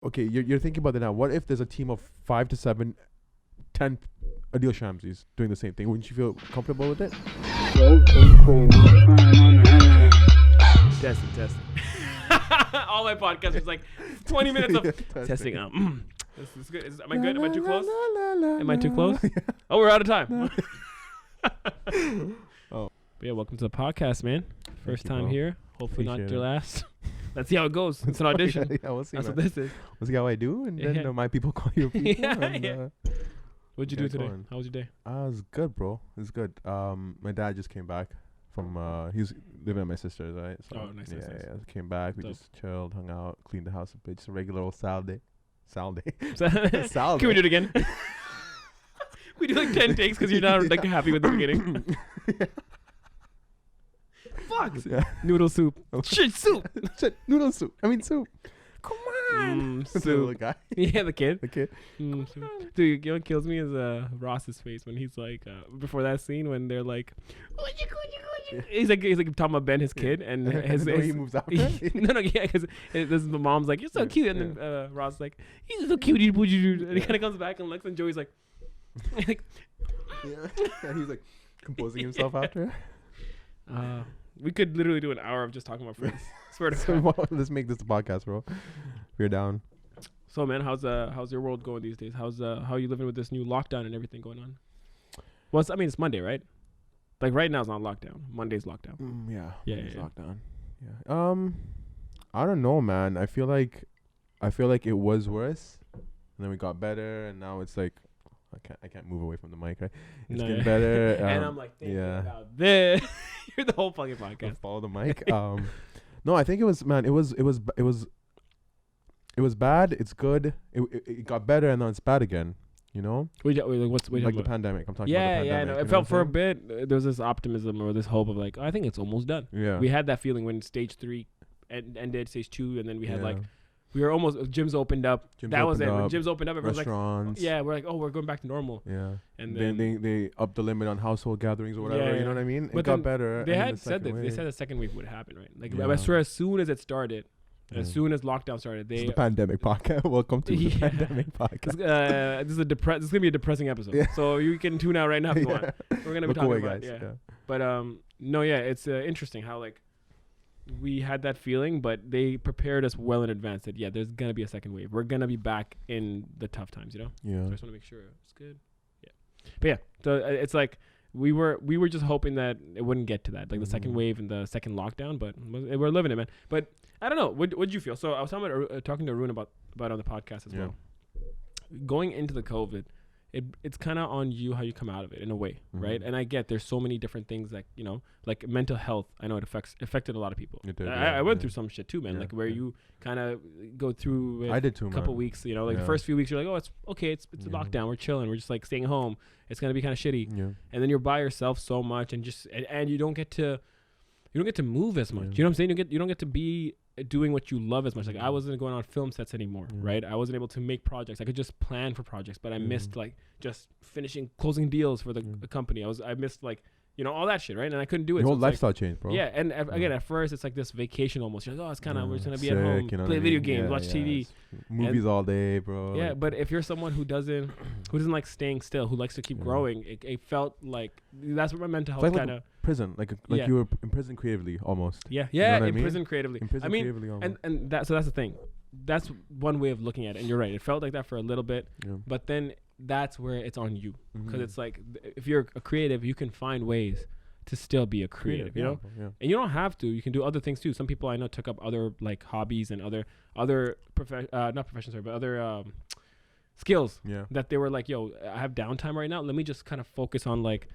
okay, you're thinking about it now. What if there's a team of 5 to 7, 10 Adil Shamsis doing the same thing? Wouldn't you feel comfortable with it? Testing. All my podcasts is like 20 minutes of testing. This is good. Am I good? Am I too close? Am I too close? Oh, we're out of time. Oh. But yeah, welcome to the podcast, man. First time here. Hopefully Appreciate not your it. last. Let's see how it goes. It's an audition. Yeah, we'll see. That's Man. what this is. We'll see how I do, and then Yeah. my people call you people. Yeah. What'd you do today? going. How was your day? It was good, bro. It was good. My dad just came back from he's living at my sister's, right? So Oh, nice, yeah, nice, nice. yeah. Came back. We Dope. just chilled, hung out, cleaned the house a bit. Just a regular old Sal day. Can we do it again? We do like 10 takes because you're not like happy with the beginning. Fuck. Yeah. Noodle soup. Shit, soup. Shit, noodle soup. I mean soup. Come on. The little Soup. guy. Yeah, the kid. The kid. Soup. Dude, you know what kills me is Ross's face when he's like before that scene when they're like, he's like talking about Ben, his kid, and his The way he moves out. Right? no, yeah, because the mom's like, you're so cute, and then Ross is like, he's so cute, and he kind of comes back and looks, and Joey's like, Yeah. And he's like composing himself after. we could literally do an hour of just talking about friends. Swear to So God. let's make this the podcast, bro. We're down. So man, how's your world going these days? How are you living with this new lockdown and everything going on? Well, it's Monday, right? Like right now it's not lockdown. Monday's lockdown. Yeah. Yeah, It's yeah. lockdown. Yeah. I don't know, man. I feel like it was worse, and then we got better, and now it's like I can't move away from the mic, right? It's No, getting yeah. better. And I'm like thinking yeah. about this. You're the whole fucking podcast. Follow the mic. No, I think it was bad. It's good. It got better, and then it's bad again. You know, What's like the pandemic. I'm talking about the yeah, pandemic. no. you It know felt what for a I'm bit. There was this optimism or this hope of like, I think it's almost done. saying? Yeah. We had that feeling when stage 3 ended, stage 2, and then we had Yeah. like we were almost gyms opened up. Gyms That was it. opened When up, gyms opened up, everyone's like, restaurants. yeah, we're like, oh, we're going back to normal. Yeah. And then then they upped the limit on household gatherings or whatever. Yeah, You know what I mean? But It got then better. they and then had the said that second they wave. said the second wave would happen, right? Like Yeah. I swear, as soon as it started, as Yeah. soon as lockdown started, This is they the pandemic podcast. Welcome to the Yeah. pandemic podcast. this is gonna be a depressing episode. Yeah. So you can tune out right now if you want. We're gonna be Look talking away, about guys. yeah. But no, yeah, it's interesting how like we had that feeling, but they prepared us well in advance that there's gonna be a second wave. We're gonna be back in the tough times, you know. So I Yeah. just want to make sure it's good. Yeah, but yeah, so it's like we were just hoping that it wouldn't get to that, like the second Mhm. wave and the second lockdown. But we're living it, man. But I don't know. What'd you feel? So I was talking to Arun about on the podcast as Yeah. well. Going into the COVID, it's kind of on you how you come out of it in a way, right? Mhm. And I get there's so many different things that like mental health. I know it affected a lot of people. It did, I went yeah. through some shit too, man. Yeah, Like where yeah. you kind of go through it I did too, a couple man. weeks, like the Yeah. first few weeks you're like, oh, it's okay, it's a Yeah. lockdown, we're chilling, we're just like staying home, it's gonna be kind of shitty, Yeah. and then you're by yourself so much, and and you don't get to move as much. Yeah. You know what I'm saying? You don't get to be doing what you love as much. Like I wasn't going on film sets anymore, Yeah. right? I wasn't able to make projects. I could just plan for projects, but I Yeah. missed like just closing deals for the Yeah. company. I missed like all that shit, right? And I couldn't do it. Your So whole it's like, lifestyle changed, bro. yeah, and again, at first it's like this vacation almost. You're like, oh, it's kind of we're just gonna be Sick, at home, you know play what I video mean? games, Yeah, watch yeah, TV. it's movies all day, bro. Yeah, like- but if you're someone who doesn't like staying still, who likes to keep Yeah. growing, it felt like that's what my mental It's health like kind of prison, like Yeah. you were in prison creatively, almost. yeah know what I in mean? prison creatively. In prison I mean, creatively, almost. and that's the thing. That's one way of looking at it, and you're right. It felt like that for a little bit, Yeah. but then that's where it's on you because Mhm. it's like if you're a creative, you can find ways to still be a creative, you know. Yeah. And you don't have to. You can do other things too. Some people I know took up other like hobbies and other not professions, sorry, but other skills Yeah. that they were like, yo, I have downtime right now. Let me just kind of focus on like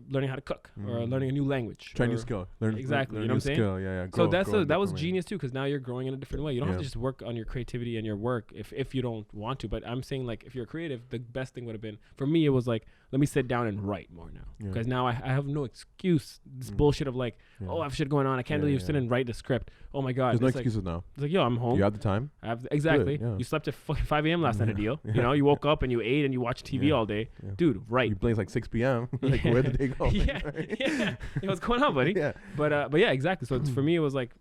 learning how to cook or learning a new language. Try a new or- skill. Exactly, Learn you know new what I'm saying? skill. Yeah, yeah. So Grow that was different genius too, because now you're growing in a different way. You don't have Yeah. to just work on your creativity and your work if you don't want to. But I'm saying like if you're creative, the best thing would have been for me. It was like let me sit down and write more now Yeah. because now I have no excuse. This Mm. bullshit of like Yeah. oh I have shit going on. I can't Yeah, believe yeah. sit and write the script. Oh my god. There's no It's like, excuses now. it's like yo I'm home. You have the time. I have exactly. yeah. You slept at fucking 5 a.m. last night, Yeah. Adil. Yeah. You know, you woke up and you ate and you watched TV Yeah. all day, Yeah. dude. Right. You play like 6 p.m. Like Yeah. where did they go? yeah. Yo, what's going on, buddy? Yeah. But yeah, exactly. So it's, for me, it was like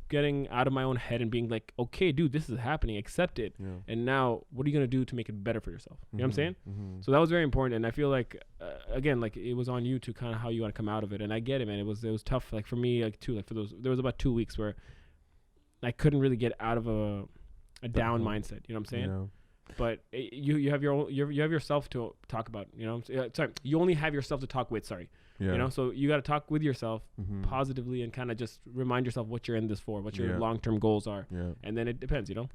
getting out of my own head and being like, okay, dude, this is happening, accept it. Yeah. And now what are you going to do to make it better for yourself? You know what I'm saying? Mm-hmm. So that was very important. And I feel like, again, like it was on you to kind of how you want to come out of it. And I get it, man. It was tough. Like for me, like too, like for those, there was about 2 weeks where I couldn't really get out of a down mindset. You know what I'm saying? Yeah. But you have your own, you have yourself to talk about, you know. Sorry, you only have yourself to talk with. Sorry, Yeah. you know. So you got to talk with yourself Mm-hmm. positively and kind of just remind yourself what you're in this for, what your Yeah. long-term goals are, Yeah. and then it depends, you know.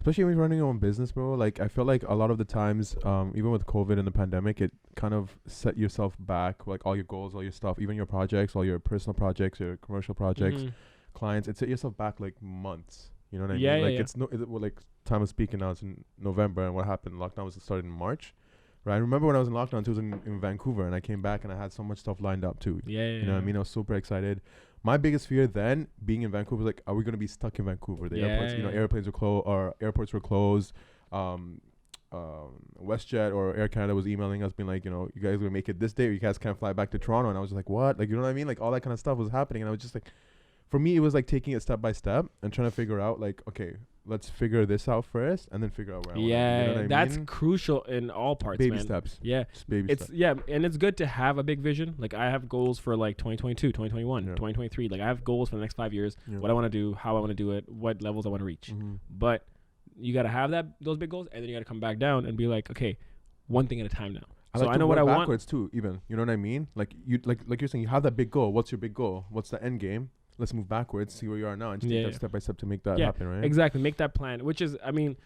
Especially when you're running your own business, bro. Like I feel like a lot of the times, even with COVID and the pandemic, it kind of set yourself back. Like all your goals, all your stuff, even your projects, all your personal projects, your commercial projects, Mhm. clients. It set yourself back like months. You know what I Yeah, mean? yeah, Like yeah. it's no, well, like time of speaking now. It's in November, and what happened? Lockdown was started in March, right? I remember when I was in lockdown, it was in Vancouver, and I came back and I had so much stuff lined up too. Yeah, You know what I mean? I was super excited. My biggest fear then, being in Vancouver, was like, are we gonna be stuck in Vancouver? The airports, you know, Yeah. airplanes were closed, or airports were closed. WestJet or Air Canada was emailing us, being like, you know, you guys are gonna make it this day, or you guys can't fly back to Toronto. And I was just like, what? Like, you know what I mean? Like all that kind of stuff was happening, and I was just like, for me, it was like taking it step by step and trying to figure out, like, okay, let's figure this out first, and then figure out where. I wanna be, Yeah, you know what I that's mean? crucial in all parts, Baby man. steps. Yeah. Just baby It's steps. and it's good to have a big vision. Like I have goals for like 2022, 2021, Yeah. 2023. Like I have goals for the next 5 years, Yeah. what I want to do, how I want to do it, what levels I want to reach. Mm-hmm. But you got to have those big goals, and then you got to come back down and be like, okay, one thing at a time now. So I know what I want. Backwards too, even. You know what I mean? Like you, like you're saying, you have that big goal. What's your big goal? What's the end game? Let's move backwards, see where you are now, and just take that step by step to make that happen, right? Exactly. Make that plan, which is, I mean,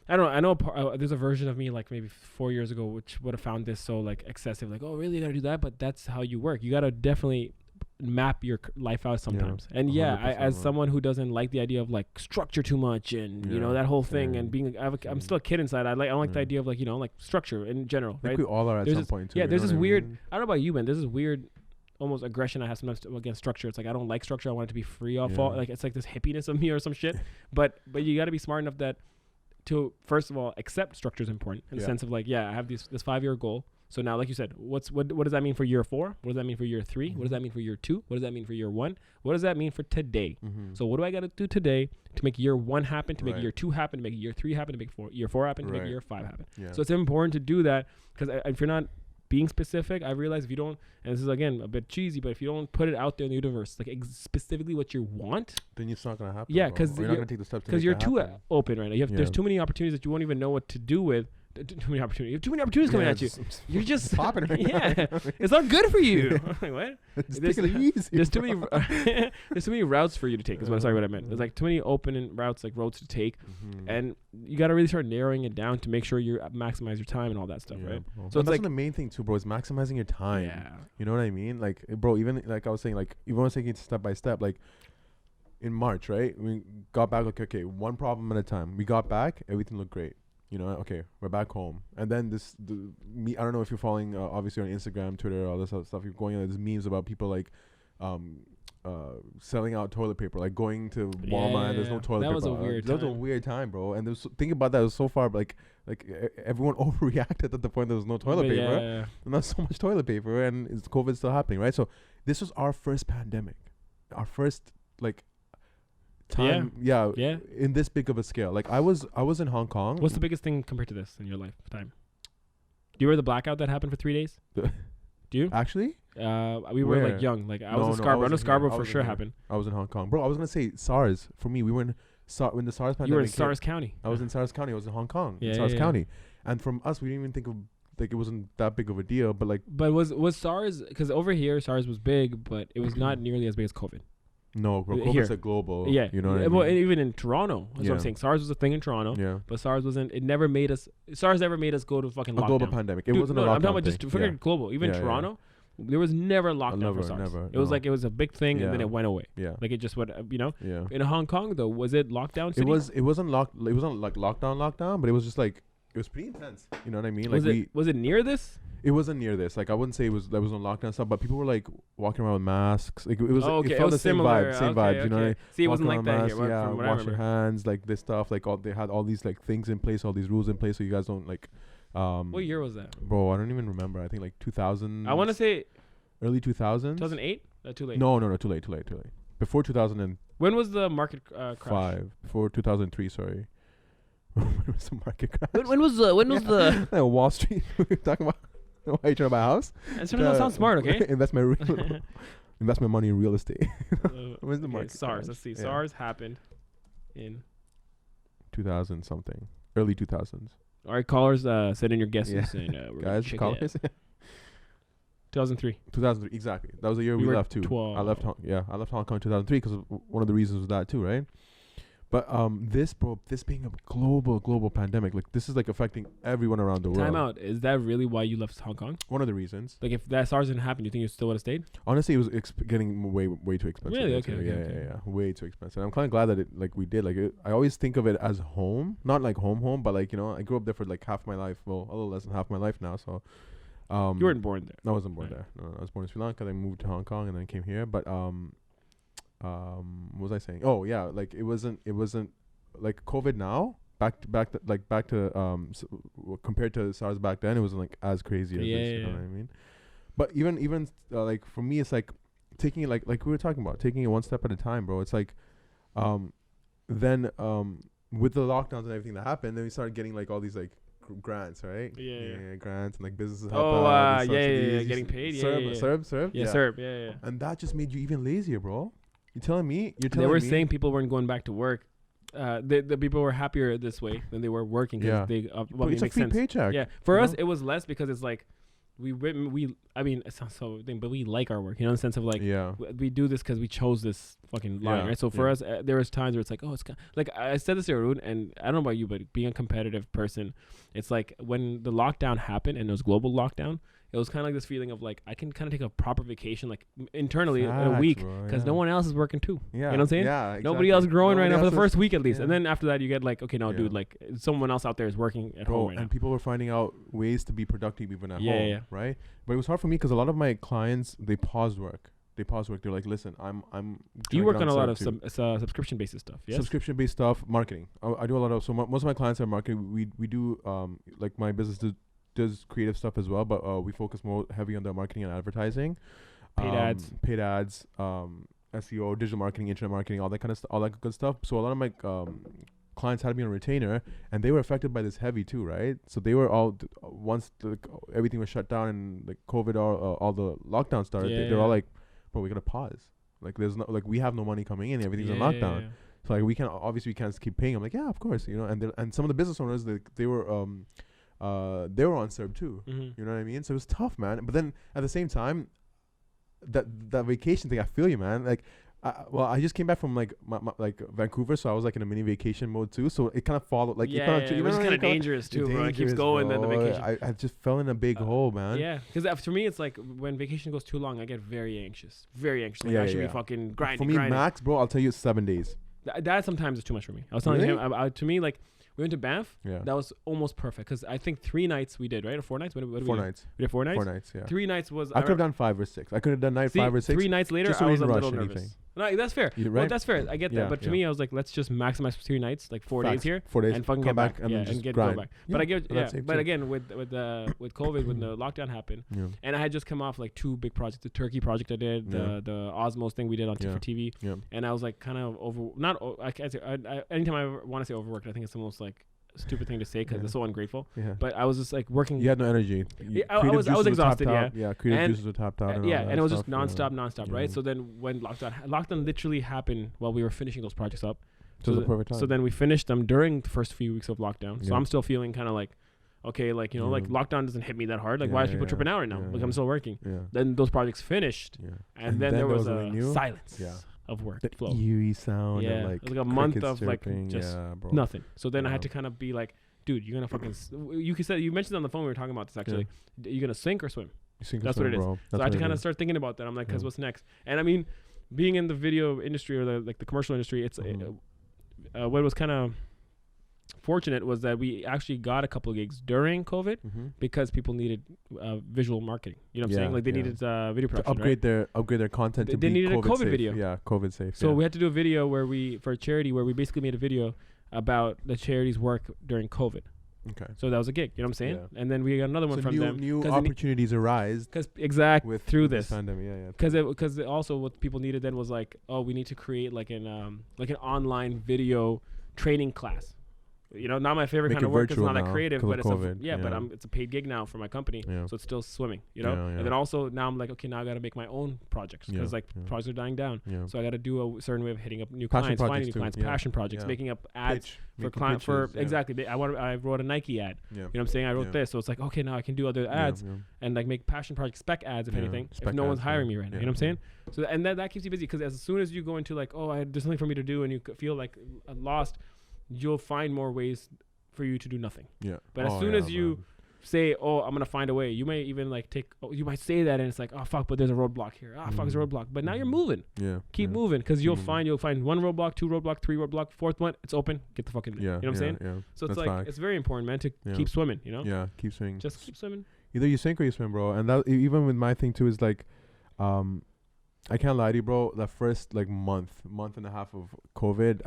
I don't know. I know there's a version of me like maybe 4 years ago, which would have found this so like excessive, like, oh, really, you got to do that? But that's how you work. You got to definitely map your life out sometimes. And as someone who doesn't like the idea of like structure too much and, you know, that whole thing and being, I'm still a kid inside. I don't like the idea of like, you know, like structure in general, I right? think we all are at some point too. Yeah, there's this weird, I don't know about you, man. There's this weird almost aggression I have sometimes against structure. It's like I don't like structure. I want it to be free off all, like it's like this hippiness of me or some shit. But you got to be smart enough that to first of all accept structure is important in the sense of like, I have this 5-year goal. So now, like you said, what does that mean for year 4? What does that mean for year 3? What does that mean for year 2? What does that mean for year 1? What does that mean for today? So what do I got to do today to make year 1 happen, to make year 2 happen, to make year 3 happen, to make year 4 happen, to make year 5 happen? So it's important to do that because if you're not being specific, I realize if you don't, and this is again a bit cheesy, but if you don't put it out there in the universe, like specifically what you want, then it's not gonna happen. Yeah, because you're not gonna take the steps because you're too open right now. There's too many opportunities that you won't even know what to do with. Too many opportunities. You have too many opportunities coming at you. You're just popping right now. It's not good for you. Like, what? Take it easy. There's too many. There's too many routes for you to take. Is what I meant. There's like too many open routes, like roads to take, and you got to really start narrowing it down to make sure you maximize your time and all that stuff, right? Bro. So it's like the main thing too, bro. Is maximizing your time. Yeah. You know what I mean? Like, bro. Even like I was saying, like even when I was taking it step by step, like in March, right? We got back. Like, okay, one problem at a time. We got back. Everything looked great. You know, okay, we're back home. And then I don't know if you're following, obviously on Instagram, Twitter, all this other stuff. You're going on these memes about people like selling out toilet paper, like going to Walmart and there's no toilet paper. That was a weird time. That was a weird time, bro. And think about that. It was so far, like everyone overreacted at the point there was no toilet paper. And not so much toilet paper, and COVID still happening, right? So this was our first pandemic, our first like time, in this big of a scale. Like I was in Hong Kong. What's the biggest thing compared to this in your lifetime? Do you remember the blackout that happened for 3 days? Do you actually? We were like young. Like I was in Scarborough. I know Scarborough for sure happened. I was in Hong Kong, bro. I was gonna say SARS for me. We were in when the SARS pandemic. You were in SARS County. I was in SARS County. I was in Hong Kong. SARS County, and from us, we didn't even think of like it wasn't that big of a deal. But like, was SARS, because over here SARS was big, but it was not nearly as big as COVID. No, bro, COVID's a global. Yeah, you know what I mean? Well, even in Toronto, that's what I'm saying. SARS was a thing in Toronto. Yeah, but SARS wasn't. It never made us. SARS never made us go to fucking lockdown. Global pandemic. It wasn't a lockdown. I'm talking about just forget global. Even Toronto, there was never lockdown for SARS. It was like it was a big thing and then it went away. Yeah, like it just went. You know. Yeah. In Hong Kong though, was it lockdown city? It wasn't locked. It wasn't like lockdown, but it was just like it was pretty intense. You know what I mean? Like was it near this? It wasn't near this. Like I wouldn't say there was on lockdown stuff, but people were like walking around with masks. Like it was. It felt the same vibe. Same vibes. You know. What I mean? See, it wasn't like that here. Yeah, wash your hands, like this stuff. Like they had all these like things in place, all these rules in place, so you guys don't like. What year was that? Bro, I don't even remember. I think like 2000. I want to say early 2000s. 2008. Too late. No, too late. Before 2000 When was the market crash? 5 before 2003. Sorry. When was the market crash? When was the Wall Street? We're talking about why you trying to buy a house? It sounds smart, okay? invest my money in real estate. When's the market? SARS. crash? Let's see. Yeah. SARS happened in 2000 something, early 2000s. All right, callers, send in your guesses. Yeah. And, we're Guys, check callers. 2003. 2003, exactly. That was the year You we were left too. 12. I left Hong Kong in 2003 because one of the reasons was that too, right? But this being a global pandemic, like this is like affecting everyone around the world. Time out. Is that really why you left Hong Kong? One of the reasons. Like, if that SARS didn't happen, you think you still would have stayed? Honestly, it was getting way too expensive. Really? Actually. Okay. Yeah, way too expensive. I'm kind of glad that we did. Like, I always think of it as home, not like home, but like, you know, I grew up there for like half my life. Well, a little less than half my life now. So, You weren't born there. I wasn't born Right. there. No, I was born in Sri Lanka. Then moved to Hong Kong and then came here. But what was I saying? Oh yeah, like it wasn't like COVID now. Back to compared to SARS back then, it wasn't like as crazy as this. You know what I mean? But even like for me, it's like taking it like we were talking about, taking it one step at a time, bro. It's like then with the lockdowns and everything that happened, then we started getting like all these like grants, right? Yeah. Grants and like businesses help Oh, out. getting paid. CERB. Yeah, CERB. Yeah. And that just made you even lazier, bro. You're telling me? They were saying people weren't going back to work. The people were happier this way than they were working. Yeah. They But it's a free paycheck. Yeah. For us, it was less because it's like I mean, it sounds so thing, but we like our work, you know, in the sense of like, we do this because we chose this fucking line, right? So for us, there was times where it's like, oh, it's like I said this to Arun, and I don't know about you, but being a competitive person, it's like when the lockdown happened and it was global lockdown, it was kind of like this feeling of like I can kind of take a proper vacation like internally in a week because no one else is working too. Yeah, you know what I'm saying? Yeah, exactly. Nobody else growing right now for the first week at least, and then after that you get like, okay, no, dude, like someone else out there is working at home right now. And people were finding out ways to be productive even at home, right? But it was hard for me because a lot of my clients, they paused work. They're like, listen, I'm. You work on a lot of subscription based stuff. Yes. Subscription based stuff, marketing. I do a lot of most of my clients are marketing. We do like my business does creative stuff as well, but we focus more heavy on the marketing and advertising, paid ads, SEO, digital marketing, internet marketing, all that kind of all that good stuff. So a lot of my clients had me on retainer, and they were affected by this heavy too, right? So they were all once everything was shut down and like COVID all the lockdown started. They're all like, bro, we gotta pause. Like there's no we have no money coming in. Everything's on lockdown. Yeah. So like we can't keep paying. I'm like, yeah, of course, you know. And some of the business owners they were on CERB too. Mm-hmm. You know what I mean? So it was tough, man. But then at the same time, that vacation thing, I feel you, man. Like, I just came back from like like Vancouver, so I was like in a mini vacation mode too. So it kind of followed, like it was kind of dangerous too, bro. It keeps going, then the vacation. I just fell in a big hole, man. Yeah, because for me, it's like when vacation goes too long, I get very anxious. Like I should be fucking grinding. For me, max, bro, I'll tell you, it's 7 days. That sometimes is too much for me. I was telling him, to me, like. We went to Banff. Yeah. That was almost perfect because I think 3 nights we did, right? Or 4 nights? What 4 nights. We did 4 nights? 4 nights, yeah. 3 nights was... I could have done 5 or 6. I could have done 5 or 6. 3 nights later, I was a little nervous. Anything. No, that's fair. Right? Well, that's fair. I get that. But to me, I was like, let's just maximize 3 nights, like 4 days here. 4 days. And fucking come get back. And get grind. go back. But I get... Yeah. But again, with COVID, when the lockdown happened, and I had just come off like 2 big projects. The Turkey project I did, the Osmos thing we did on for TV. Yeah. And I was like kind of anytime I want to say overworked, I think it's the most like stupid thing to say because it's so ungrateful. Yeah. But I was just like working. You had no energy. I was exhausted. Yeah, creative juices were tapped out. And it was just nonstop, right? So then when lockdown literally happened while we were finishing those projects up. So the perfect time. So then we finished them during the first few weeks of lockdown. So I'm still feeling kind of like, okay, like, you know, like lockdown doesn't hit me that hard. Like, why are people tripping out right now? Like, I'm still working. Yeah. Then those projects finished. Yeah. And then there was a silence. Yeah. Of work flow. Eerie sound. Yeah, and like it was like a month of like just nothing. So then I had to kind of be like, dude, you're gonna fucking. You mentioned on the phone we were talking about this actually. Yeah. You're gonna sink or swim. That's what it is. Bro. So I had to kind of start thinking about that. I'm like, because what's next? And I mean, being in the video industry or the commercial industry, it's what was kind of fortunate was that we actually got a couple of gigs during COVID because people needed visual marketing. You know what I'm saying? Like they needed video production, to upgrade their content. They needed COVID a COVID safe. video. Yeah, COVID safe. So we had to do a video for a charity where we basically made a video about the charity's work during COVID. Okay. So that was a gig. You know what I'm saying? Yeah. And then we got another one from them. New opportunities arise. Because through this pandemic. Yeah. Because also what people needed then was like, oh, we need to create like an online video training class. You know, not my favorite kind of work. It's not that creative, but it's a paid gig now for my company, so it's still swimming. You know, and then also now I'm like, okay, now I got to make my own projects because projects are dying down. So I got to do a certain way of hitting up new clients, finding new clients, passion projects, making up ads for client exactly. I wrote a Nike ad. You know what I'm saying? I wrote this, so it's like, okay, now I can do other ads and like make passion project spec ads if anything. If no one's hiring me right now, you know what I'm saying? So and that keeps you busy because as soon as you go into like, oh, there's something for me to do, and you feel like lost, you'll find more ways for you to do nothing. Yeah. But as soon as you say, oh, I'm going to find a way, you may even like you might say that and it's like, oh, fuck, but there's a roadblock here. Ah, fuck, there's a roadblock. But now you're moving. Yeah. Keep moving because you'll find one roadblock, two roadblock, three roadblock, fourth one, it's open. Get the fuck in there. You know what I'm saying? Yeah. So it's like, it's very important, man, to keep swimming, you know? Yeah, keep swimming. Just keep swimming. Either you sink or you swim, bro. And that even with my thing too is like, I can't lie to you, bro. The first like month and a half of COVID,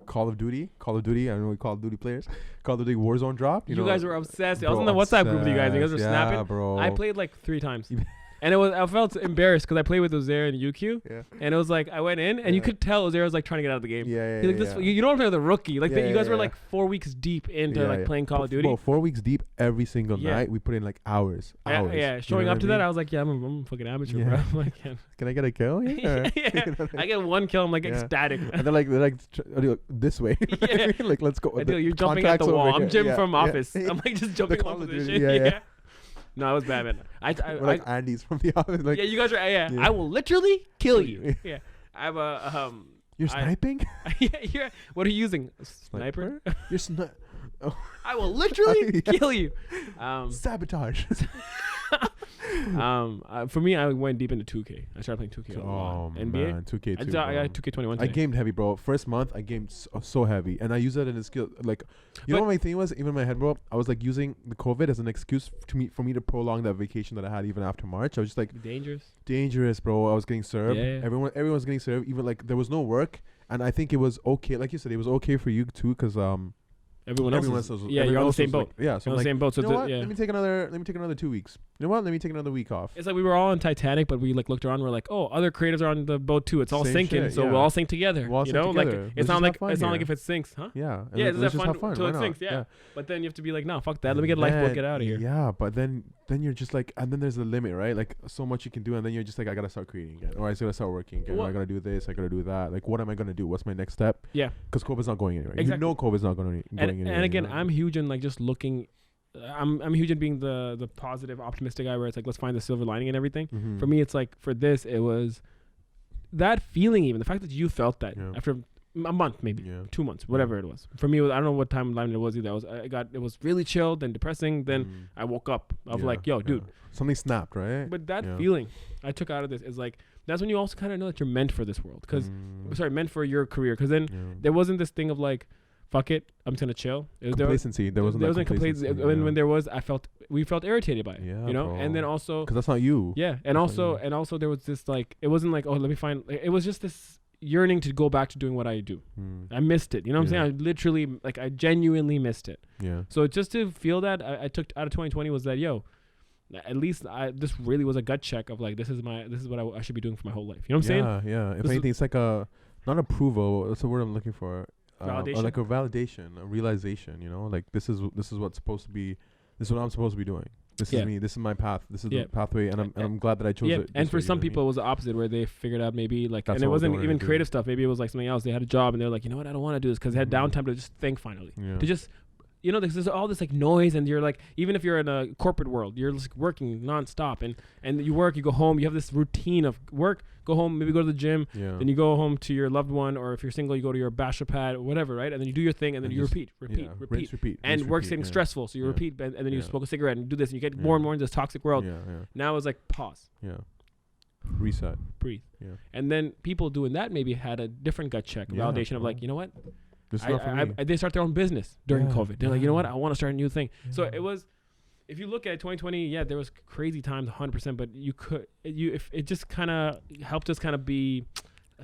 Call of Duty. I don't know Call of Duty players. Call of Duty Warzone dropped. You know, guys were obsessed. Bro, I was in the WhatsApp group with you guys. You guys were snapping. Bro. I played like 3 times. And I felt embarrassed because I played with Ozair and UQ. And it was like, I went in and you could tell Ozair was like trying to get out of the game. You don't play with a rookie. Like you guys were like 4 weeks deep into like playing Call of Duty. Bro, 4 weeks deep every single night. We put in like hours. Showing up to that, I was like, I'm fucking amateur, bro. I'm like, can I get a kill? I get 1 kill. I'm like ecstatic. And they're like this way. Like, let's go. You're jumping at the wall. I'm Jim from Office. I'm like just jumping off position. Yeah. No, it was bad, man. We're like Andy's from the Office. Like, you guys are. I will literally kill you. Yeah, I have a. You're sniping? What are you using? Sniper? You're sniper. Oh. I will literally kill you. Sabotage. For me, I went deep into 2K. I started playing 2K a lot. NBA? Man, 2K too. I got 2K21 today. I gamed heavy, bro. First month, I gamed so heavy. And I used that in a skill. Like, you know what my thing was? Even in my head, bro, I was like using the COVID as an excuse for me to prolong that vacation that I had even after March. I was just like... Dangerous, bro. I was getting served. Yeah. Everyone was getting served. Even like, there was no work. And I think it was okay. Like you said, it was okay for you too because... Everyone else you're on the same boat. Like, so on the same boat. So let me take another 2 weeks. You know what? Let me take another week off. It's like we were all on Titanic, but we like looked around. We're like, oh, other creators are on the boat too. It's all sinking, so we'll all sink together. You know, like it's not like if it sinks, huh? Yeah. Yeah, it's just fun until it sinks. Yeah. But then you have to be like, no, fuck that. Let me get a lifeboat. Get out of here. Yeah, but then you're just like, and then there's a limit, right? Like so much you can do, and then you're just like, I gotta start creating again, or I gotta start working again. Or I gotta do this. I gotta do that. Like, what am I gonna do? What's my next step? Yeah. Because COVID's not going anywhere. Exactly. You know, COVID's not going anywhere. And again, I'm huge in like just looking. I'm huge in being the positive, optimistic guy where it's like, let's find the silver lining and everything. Mm-hmm. For me, it's like, for this, it was that feeling, even the fact that you felt that after a month, maybe 2 months, whatever it was. For me, it was, I don't know what timeline it was either. It was really chill, then depressing. Then I woke up of like, yo, dude, something snapped, right? But that feeling I took out of this is like, that's when you also kind of know that you're meant for this world. Meant for your career. Because then there wasn't this thing of like, fuck it, I'm just gonna chill. Complacency. There wasn't complacency. When there was, we felt irritated by it. Yeah, you know. Bro. And then also, because that's not you. Yeah, and also there was this like, it wasn't like, oh, let me find. It was just this yearning to go back to doing what I do. I missed it. You know what I'm saying? I literally, like, I genuinely missed it. Yeah. So just to feel that, I took out of 2020 was that, yo, at least this really was a gut check of like, this is what I should be doing for my whole life. You know what I'm saying? Yeah. If anything, it's like not approval. That's the word I'm looking for. Validation. Or like a validation, a realization, you know, like this is what's supposed to be, this is what I'm supposed to be doing. This is me. This is my path. This is the pathway, and I'm glad that I chose it. And for some people, it was the opposite, where they figured out maybe like, and it wasn't even creative stuff. Maybe it was like something else. They had a job, and they're like, you know what, I don't want to do this because they had downtime to just think finally, to just. You know, there's all this like noise, and you're like, even if you're in a corporate world, you're just working nonstop, and you work, you go home, you have this routine of work, go home, maybe go to the gym, then you go home to your loved one, or if you're single, you go to your bachelor pad, or whatever, right? And then you do your thing, and then you repeat. And work's getting stressful, so you repeat, and then you smoke a cigarette and do this, and you get more and more in this toxic world. Now it's like, pause. Reset. Breathe. And then people doing that maybe had a different gut check, validation of like, you know what? They start their own business during COVID. They're like, you know what? I want to start a new thing. So it was, if you look at 2020, there was crazy times, 100%. But if it just kind of helped us kind of be,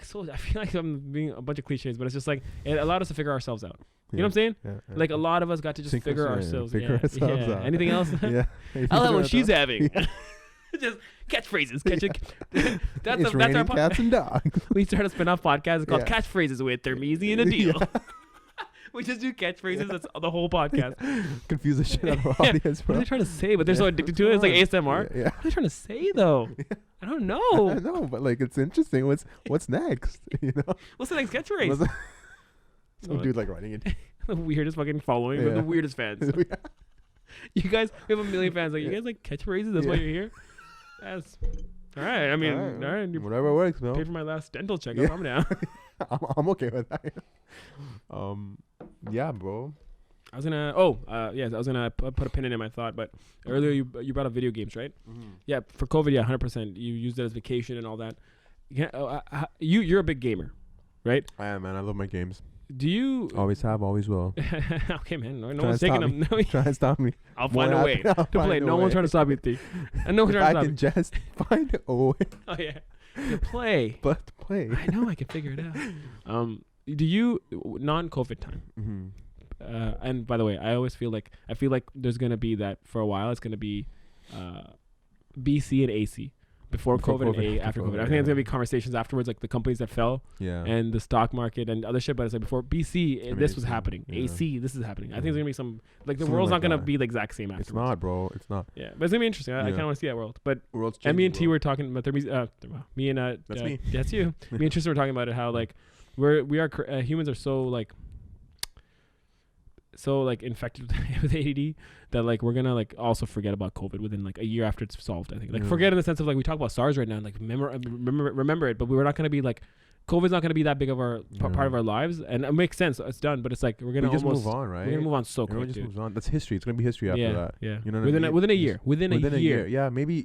so I feel like I'm being a bunch of cliches, but it's just like it allowed us to figure ourselves out. You know what I'm saying? Yeah, Like a lot of us got to just figure ourselves. out. Anything else? Yeah. I love what she's having. Just catchphrases. That's our podcast. Cats and dogs. We started a spin-off podcast called Catchphrases with Thirmizi and a deal. We just do catchphrases. That's the whole podcast. Confuse the shit out of our audience, bro. What are they trying to say? But they're so addicted to it. It's like ASMR. Yeah. What are they trying to say though? I don't know. I know, but like it's interesting. What's next? You know? What's the next catchphrase? Some dude like writing it. The weirdest fucking following. With the weirdest fans. You guys, we have 1 million fans. Like you guys like catchphrases. That's why you're here. That's all right. I mean, all right. Whatever works, man. Paid for my last dental checkup. I'm down. I'm okay with that. Yeah, bro. I was gonna. I was gonna put a pin in my thought, but earlier you brought up video games, right? Mm-hmm. Yeah, for COVID, 100%. You used it as vacation and all that. You're a big gamer, right? I am, man. I love my games. Do you always have, always will? Okay, man. No one's taking them. No, try and stop me. I'll find a way to play. No one's trying to stop you. I know. I can just find a way. Oh yeah. You play. But play. I know. I can figure it out. Do you non-COVID time? Mm-hmm. And by the way, I feel like there's gonna be that for a while. It's gonna be BC and AC. Before COVID and A after COVID. I think there's going to be conversations afterwards, like the companies that fell and the stock market and other shit. But it's like before BC, this was happening. Yeah. AC, this is happening. I think there's going to be some, like the world's not going to be the exact same afterwards. It's not, bro. It's not. Yeah. But it's going to be interesting. I kind of want to see that world. But and me and T were talking about me and that's me. That's you. Me and Tristan were talking about it, how like humans are so infected with ADD that like we're gonna like also forget about COVID within like a year after it's solved. I think forget in the sense of like we talk about SARS right now and like remember it, but we're not gonna be like COVID's not gonna be that big of our part of our lives, and it makes sense. It's done, but it's like we're gonna just move on, right? We're gonna move on so quick. Just moves on. That's history. It's gonna be history after that. Yeah, you know, within a year. Within a year. Yeah, maybe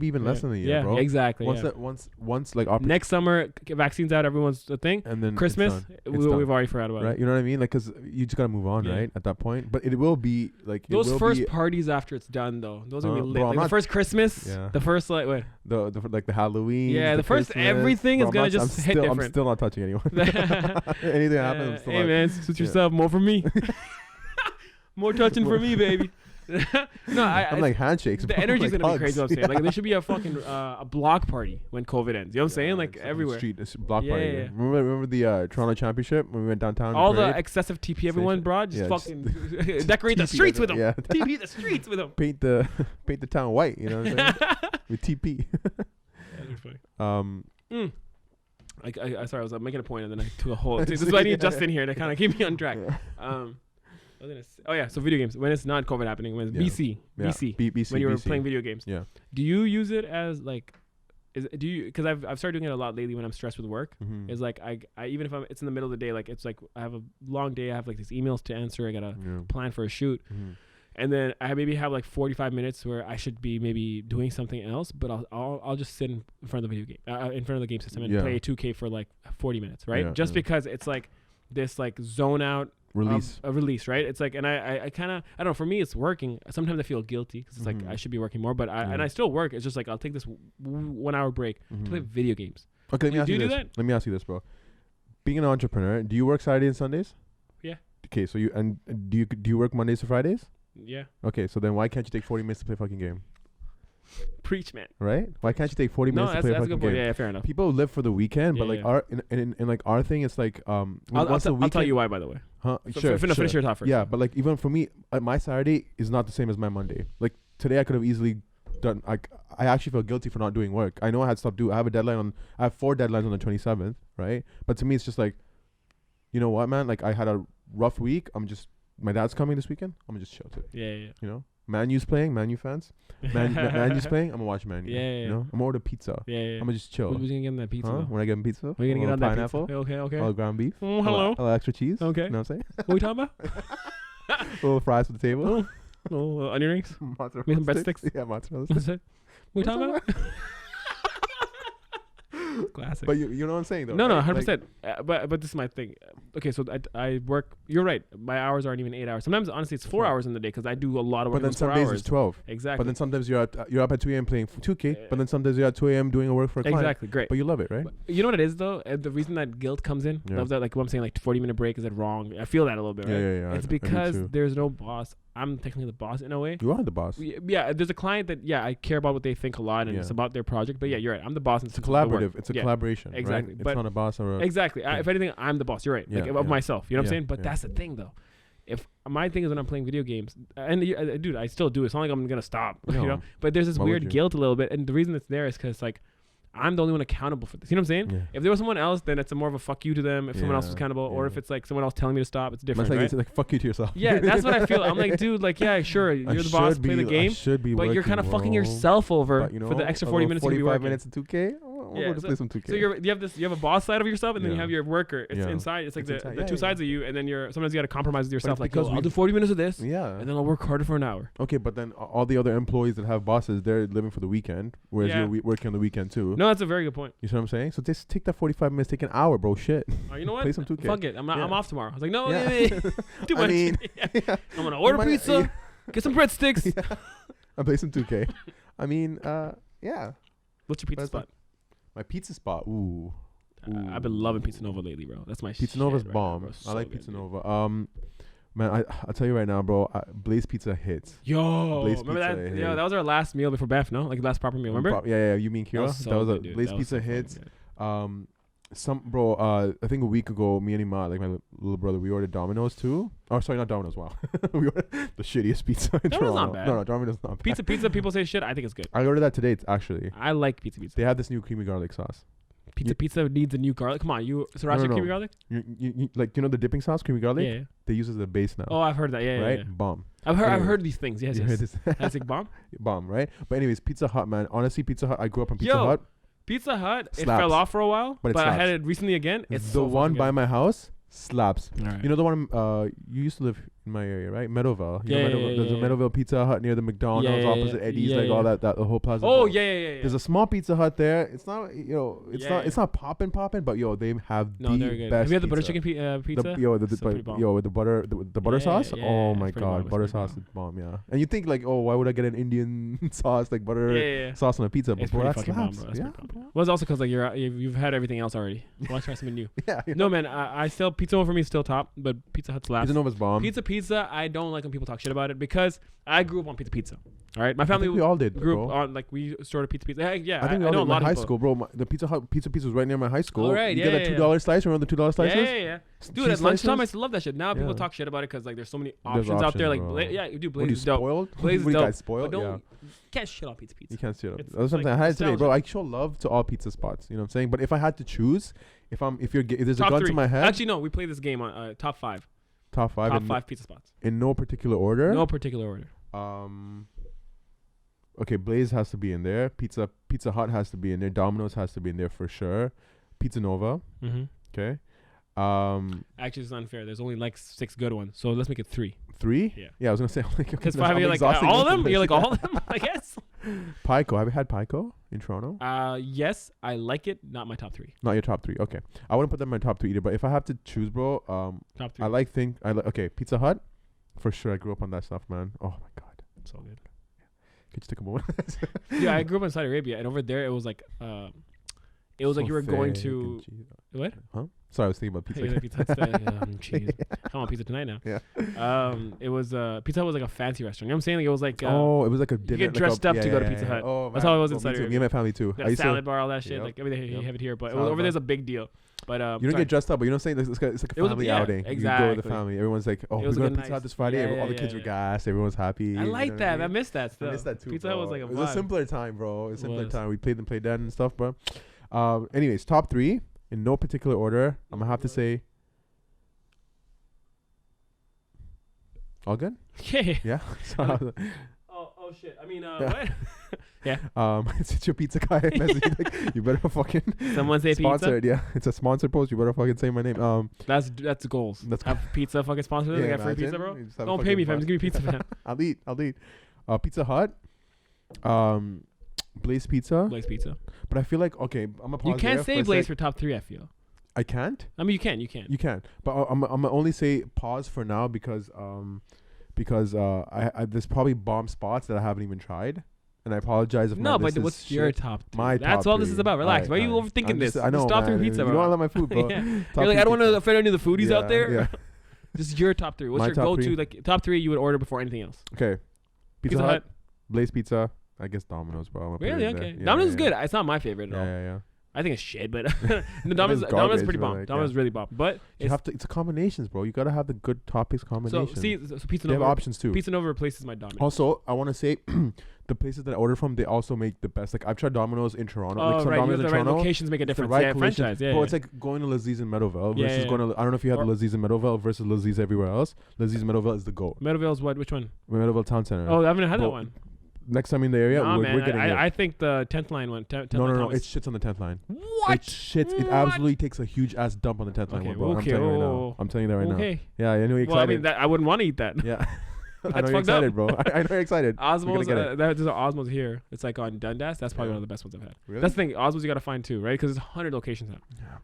even less than a year, bro. Exactly. Once like next summer, vaccines out, everyone's a thing, and then Christmas, we've already forgot about it. Right? You know what I mean? Like, cause you just gotta move on, right? At that point, but it will be like those first parties after it's done, though. Those are gonna be lit. Like the first Christmas, the first the Halloween. Yeah, the first everything is gonna just hit different. I'm still not touching anyone. Anything happens. Hey man, suit yourself. More for me. More touching for me, baby. No, I'm like handshakes. The energy's gonna be crazy. I'm saying like there should be a fucking a block party when COVID ends. You know what I'm saying? Like everywhere. Block party. Yeah. Remember the Toronto Championship when we went downtown? All the excessive TP everyone brought. Just fucking decorate the streets with them. Yeah. TP the streets with them. Paint the town white. You know what I'm saying? With TP. That's funny. I sorry, I was making a point and then I took a whole. This is why I need Justin here to kind of keep me on track. So video games when it's not COVID happening, when it's BC, when you were playing video games. Yeah. Do you use it as like, because I've started doing it a lot lately when I'm stressed with work. Mm-hmm. Is like I even if it's in the middle of the day, like it's like I have a long day, I have like these emails to answer, I gotta plan for a shoot. Mm-hmm. And then I maybe have like 45 minutes where I should be maybe doing something else, but I'll just sit in front of the video game, in front of the game system and play 2K for like 40 minutes, right? Just because it's like this like zone out release, right? It's like, and I kind of, I don't know, for me it's working. Sometimes I feel guilty because it's like I should be working more, but and I still work. It's just like I'll take this 1 hour break to play video games. Okay, do you do that? Let me ask you this, bro. Being an entrepreneur, do you work Saturday and Sundays? Yeah. Okay, so do you work Mondays to Fridays? Yeah. Okay, so then why can't you take 40 minutes to play a fucking game? Preach, man. Right? Why can't you take 40 minutes to play a fucking game? Yeah, fair enough. People live for the weekend, but like our in like our thing, it's like I'll tell you why, by the way. Huh? Sure. Finish your thought first. Yeah, but like even for me, my Saturday is not the same as my Monday. Like today, I could have easily done. Like I actually feel guilty for not doing work. I know I had stuff to do. I have 4 deadlines on the 27th, right? But to me, it's just like, you know what, man? Like I had a rough week. My dad's coming this weekend. I'm gonna just chill today. Yeah. You know, Man U's playing. Man U fans. Man U's playing. I'm gonna watch Man U. Yeah. You know, I'm gonna order pizza. Yeah. I'm gonna just chill. What are you gonna get in that pizza? When I get pizza, what are you gonna get on that pineapple? Pizza? Okay. All ground beef. Hello. A little extra cheese. Okay. You know what I'm saying? What are we talking about? Little fries for the table. Little onion rings. Mozzarella breadsticks. Yeah, mozzarella sticks. What are we talking about? Classic. But you know what I'm saying though. No, right? 100%. But this is my thing. Okay, so I work. You're right. My hours aren't even 8 hours. Sometimes honestly it's 4 hours in the day because I do a lot of work. But then some days it's 12. Exactly. But then sometimes you're up at 2 a.m. playing 2K. But then sometimes you're at 2 a.m. doing a work for a client. Exactly. Great. But you love it, right? But you know what it is though? The reason that guilt comes in, love that. Like what I'm saying, like 40-minute break. Is it wrong? I feel that a little bit. Right? Yeah. It's because there's no boss. I'm technically the boss in a way. You are the boss. Yeah, there's a client that I care about what they think a lot and it's about their project. But yeah, you're right. I'm the boss. It's a collaborative. It's a collaboration. Exactly. Right? But it's not a boss or a exactly. If anything, I'm the boss. You're right. Of myself. You know what I'm saying? But that's the thing though. If my thing is when I'm playing video games, and dude, I still do. It's not like I'm gonna stop. No. You know. But there's this weird guilt a little bit, and the reason it's there is because like I'm the only one accountable for this. You know what I'm saying? Yeah. If there was someone else, then it's more of a fuck you to them. If someone else was accountable, or if it's like someone else telling me to stop, it's different. Like, right? it's like fuck you to yourself. Yeah, that's what I feel. I'm like, dude, like, yeah, sure, you're the boss, play the game, but you're kind of fucking yourself over for the extra 40 minutes. 45 minutes in 2K. Yeah, to play some 2K. So you have a boss side of yourself, and then you have your worker. It's inside. It's like the two sides of you, and then sometimes you got to compromise with yourself. Like, I'll do 40 minutes of this, and then I'll work harder for an hour. Okay, but then all the other employees that have bosses, they're living for the weekend, whereas you're working on the weekend too. No, that's a very good point. You see what I'm saying? So just take that 45 minutes, take an hour, bro. Shit. You know what? Play some 2K. Fuck it. I'm off tomorrow. I was like, no, too much. I'm gonna order pizza, get some breadsticks. I'll play some 2K. I mean, yeah. What's your pizza spot? My pizza spot. Ooh. I've been loving Pizza Nova lately, bro. That's my Pizza Nova's right bomb. now, I like Pizza Nova. Man, I'll tell you right now, bro. Blaze Pizza hits. Yo, remember that? Yeah, that was our last meal before Beth. No, like last proper meal. Remember? Yeah. You mean Kira? That was a Blaze Pizza hits. I think a week ago, me and Ima, like my little brother, we ordered Domino's too. Oh, sorry, not Domino's. Wow, we ordered the shittiest pizza in Toronto. Not bad. No, Domino's not bad. Pizza. People say shit. I think it's good. I ordered that today. Actually, I like pizza. They have this new creamy garlic sauce. Pizza needs a new garlic. Come on, sriracha creamy garlic. You like the dipping sauce, creamy garlic. Yeah. They use it as a base now. Oh, I've heard that. Yeah, right. Yeah. Bomb. I've heard these things. Yes. Heard this? That's like bomb. Bomb, right? But anyways, Pizza Hut, man. Honestly, Pizza Hut. I grew up on Pizza Hut. Pizza Hut. Slaps. It fell off for a while, but I had it recently again. It's the so one by my house. Slaps. Right. You know the one you used to live in my area, right? Meadowville. There's a Meadowville Pizza Hut near the McDonald's opposite Eddie's, all that the whole plaza. Oh yeah. There's a small Pizza Hut there. It's not it's not popping, but they have they're good. best. Have you had the butter pizza. chicken pizza? With the butter sauce. Oh my god, butter sauce is bomb. Yeah, and you think like, oh, why would I get an Indian sauce like butter sauce on a pizza? It's bro, pretty that fucking bomb, slaps. bro. Well, it's also because like you've had everything else already. Why try something new? Yeah. No man, I still Pizza Nova for me is still top, but Pizza Hut slaps. Pizza Nova's bomb. Pizza. I don't like when people talk shit about it because I grew up on pizza. All right, my family. We all did. Grew up on we started pizza. Yeah, I think I know a lot of high people. school, bro. The Pizza Hut pizza was right near my high school. All right, you get that $2 slice. Remember the $2 slices? Yeah. Dude, at lunchtime I still love that shit. Now people talk shit about it because like there's so many options out there. Like Blaze is dope. Spoiled? Blaze is dope. Spoiled? You can't shit on pizza. You can't shit on. It's That's something like I had today, bro. I show love to all pizza spots. You know what I'm saying? But if I had to choose, if there's a gun to my head. Actually, no. We play this game on top 5. Top 5. Top 5 pizza spots. In no particular order. Okay, Blaze has to be in there. Pizza Hut has to be in there. Domino's has to be in there for sure. Pizza Nova. Mm-hmm. Okay. Actually, it's unfair. There's only like 6 good ones, so let's make it 3. 3? Yeah. I was gonna say because 5. You're like all of them. You're like all of them. I guess. Pico. Have you had Pico in Toronto? Yes, I like it. Not my top 3. Not your top 3. Okay. I wouldn't put them in my top 3 either. But if I have to choose, bro, top 3. Okay, Pizza Hut, for sure. I grew up on that stuff, man. Oh my god, it's so good. Could you take a moment? Yeah, I grew up in Saudi Arabia, and over there it was like, you were going to what? Huh? Sorry, I was thinking about pizza. Cheese. Come on, pizza tonight now. Yeah. It was Pizza Hut was like a fancy restaurant. You know what I'm saying? Like it was like it was like a dinner. You get dressed up to go to Pizza Hut. Oh, that's how it was in Saudi Arabia. Arabia. Me and my family too. I salad bar, all that shit. Yep. Like everything you have it here, but over there's a big deal. But you don't get dressed up, but you know what I'm saying? It's like a family outing. Exactly. You go with the family. Everyone's like, oh, we're going to Pizza Hut this Friday. All the kids are gassed. Everyone's happy. I like that. I miss that stuff. I miss that too. Pizza Hut was like a vibe. It was a simpler time, bro. It was a simpler time. We played that and stuff, bro. Anyways, top 3 in no particular order. I'm gonna have to say. All good? Yeah. Oh shit. I mean, what? Yeah. It's your pizza guy message. Like, you better fucking. Someone say sponsored, pizza. Yeah, it's a sponsored post. You better fucking say my name. That's goals. Have pizza fucking sponsored. I got free pizza, bro. Don't pay me, fam. Just give me pizza, fam. I'll eat. Pizza Hut. Blaze Pizza. Blaze Pizza. But I feel like I'm a. You can't say Blaze for top 3. I feel. I can't. I mean, you can. You can. But I'm gonna only say pause for now because I there's probably bomb spots that I haven't even tried. And I apologize if but what's your top 3? My That's top all this is about. Relax. Why are you overthinking this? I know. Just top 3 pizza, bro. You don't want to let my food, bro. Yeah. You're like, I don't want to offend any of the foodies out there. Yeah. This is your top 3. What's My your top go-to? 3? Like top 3 you would order before anything else? Okay. Pizza Hut, Blaze Pizza. I guess Domino's, bro. Really? Okay. Domino's is good. It's not my favorite at all. Yeah. I think it's shit, but Domino's is pretty bomb. Domino's is really bomb. But it's a combinations, bro. You gotta have the good topics combination. So Pizza They Nova have options too. Pizza Nova replaces my Domino's. Also, I want to say the places that I order from, they also make the best. Like I've tried Domino's in Toronto. Oh, like some right. Domino's in The right Toronto. locations make a difference. Right franchise. Yeah. Well, it's like going to Laziz in Meadowvale versus yeah. going to. I don't know if you had the Laziz in Meadowvale versus Laziz everywhere else. Laziz in Meadowvale is the goat. Meadowvale's what? Which one? Meadowvale Town Center. Oh, I haven't had that one. Next time in the area, we're getting it. I think the 10th line one. No. It shits on the 10th line. What? It shits. It absolutely takes a huge ass dump on the 10th line one, bro. I'm telling you right now. I'm telling you that right now. Yeah, I know you're excited. Well, I mean, I wouldn't want to eat that. Yeah. I know you're excited, bro. I know you're excited. Osmos, there's an Osmos here. It's like on Dundas. That's probably one of the best ones I've had. Really? That's the thing. Osmos you gotta find too, right? Because there's 100 locations now.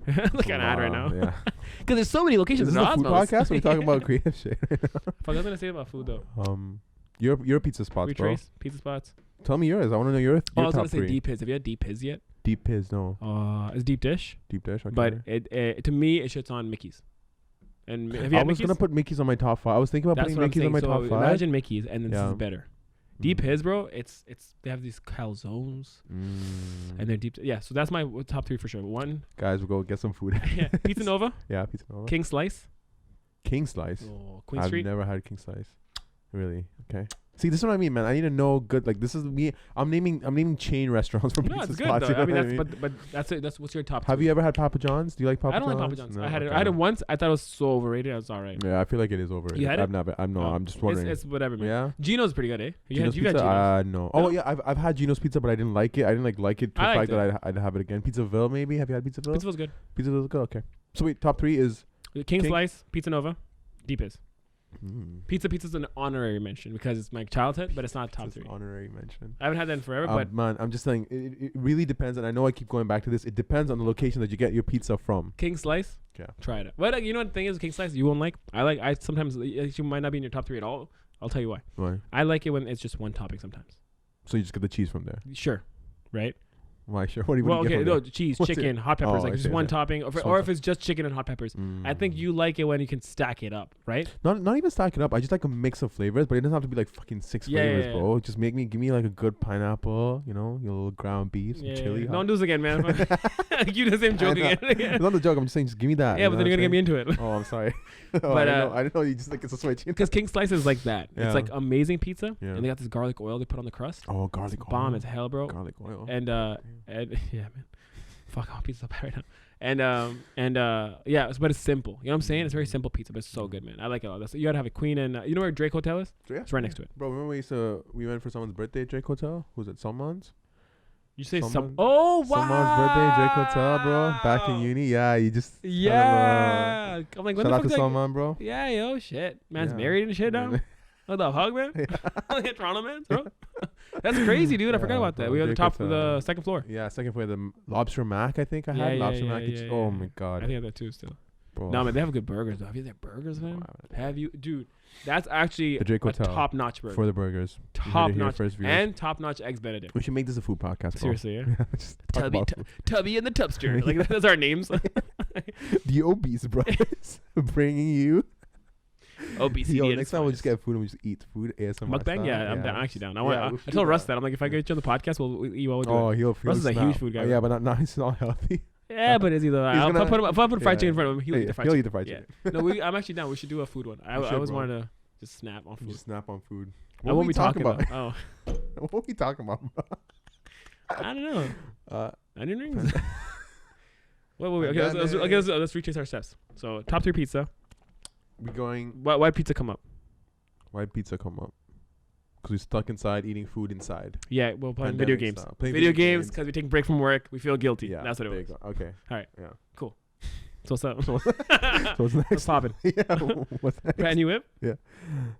Yeah. Look at an ad right now. Yeah. Because there's so many locations. Is in this a food Osmos. podcast? We're talking about creative shit. Fuck, I was gonna say about food though. Your pizza spots, Retrace, bro. Pizza spots. Tell me yours. I want to know your I was top gonna say 3. Deep Piz. Have you had Deep Piz yet? Deep Piz, no. It's Deep Dish. Deep Dish, okay. But it to me it shits on Mickey's. And have you I had was gonna put Mickey's on my top 5. I was thinking about putting Mickey's on my top 5. Imagine Mickey's, and then this is better. Deep Piz, bro. It's they have these calzones, and they're deep. Yeah, so that's my top 3 for sure. 1. Guys, we'll go get some food. Yeah, Pizza Nova. Yeah, Pizza Nova. King Slice. King Slice. Oh, Queen Street. I've never had King Slice. Really? Okay. See, this is what I mean, man. I need to know good. Like, this is me. I'm naming chain restaurants for pizza it's spots. good though. I mean, I but that's it. That's what's your top. Have you ever had Papa John's? Do you like Papa John's? I don't like Papa John's. No, I had it once. I thought it was so overrated. It was alright. Yeah, I feel like it is overrated. You had it? I've never. I'm just wondering. It's whatever, man. Yeah. Gino's pretty good, eh? Gino's pizza? Gino's? No. Oh yeah, I've had Gino's pizza, but I didn't like it. I didn't like it to the fact that I'd have it again. Pizzaville, maybe. Have you had Pizzaville? Pizzaville's good. Pizzaville's good. Okay. So wait, top 3 is King Slice, Pizza Nova, Deep Piz. Pizza's an honorary mention because it's my childhood, but it's not top 3. Honorary mention. I haven't had that in forever, but man, I'm just saying it really depends, and I know I keep going back to this. It depends on the location that you get your pizza from. King Slice, try it. But you know what the thing is, King Slice you won't like. I sometimes you might not be in your top 3 at all. I'll tell you why. Why? I like it when it's just one topping sometimes. So you just get the cheese from there. Sure, right? Why sure? What do you well, get okay, from no, cheese, chicken, hot peppers, like just one topping, or if it's just chicken and hot peppers. I think you like it when you can stack it up, right? Not even stack it up. I just like a mix of flavors, but it doesn't have to be like fucking 6 flavors, bro. Just give me like a good pineapple, you know, your little ground beef, some chili. Don't do this again, man. You do the same joke again. It's not the joke. I'm just saying, just give me that. Yeah, but then you're gonna get me into it. Oh, I'm sorry. But I didn't know you just like it's a switch. Because King Slice is like that. Yeah. It's like amazing pizza, yeah. and they got this garlic oil they put on the crust. Oh, garlic oil. Bomb as hell, bro. Garlic oil. And yeah, man. Fuck, all pizza's up right now. And yeah, but it's simple. You know what I'm saying? It's very simple pizza, but it's so good, man. I like it all. You gotta have a Queen and you know where Drake Hotel is? Yeah. It's right next to it. Bro, remember we went for someone's birthday at Drake Hotel? Who's it? Someone's? You say some? Oh wow! Someone's birthday, Drake Hotel, bro. Back in uni, yeah. You just yeah. I'm like, shout out to someone, bro. Yeah, yo, shit. Man's married and shit now. What the fuck, man? Yeah. Toronto, man, bro. That's crazy, dude. I forgot about that. We were on the top of the second floor. Yeah, second floor. The lobster mac, I think I had. Lobster mac. Oh my god. I think I had that too still. Bro. No, man, they have good burgers though. Have you had their burgers, man? Have you, dude? That's actually the Drake Hotel, top-notch burger for the burgers. Top-notch and top-notch eggs Benedict. We should make this a food podcast, bro. Seriously, yeah. Tubby and the Tubster. Like that's our names. The Obese Brothers bringing you. Obesity. Yo, next time we'll just get food and we just eat food. ASMR mukbang. Yeah, I'm actually down. I told Russ that I'm like, if I get you on the podcast, we'll eat what we'll do. Russ is a huge food guy. Yeah, but not he's not healthy. Yeah, but is he though? If I put fried chicken in front of him, he'll eat the fried chicken. He'll eat the fried chicken. No, I'm actually down. We should do a food one. I always wanted to just snap on food. Just snap on food. What were we talking about? Oh. What were we talking about, bro? I don't know. Onion rings? What were we? Okay, let's retrace our steps. So, top 3 pizza. We going... Why pizza come up? Why pizza come up? Because we're stuck inside eating food inside. Yeah, we're playing video games. Video games because we take a break from work. We feel guilty. Yeah, that's what it was. Okay. All right. Yeah. Cool. So what's up? So what's next? What's popping? Yeah. What's next? Brand new whip? Yeah.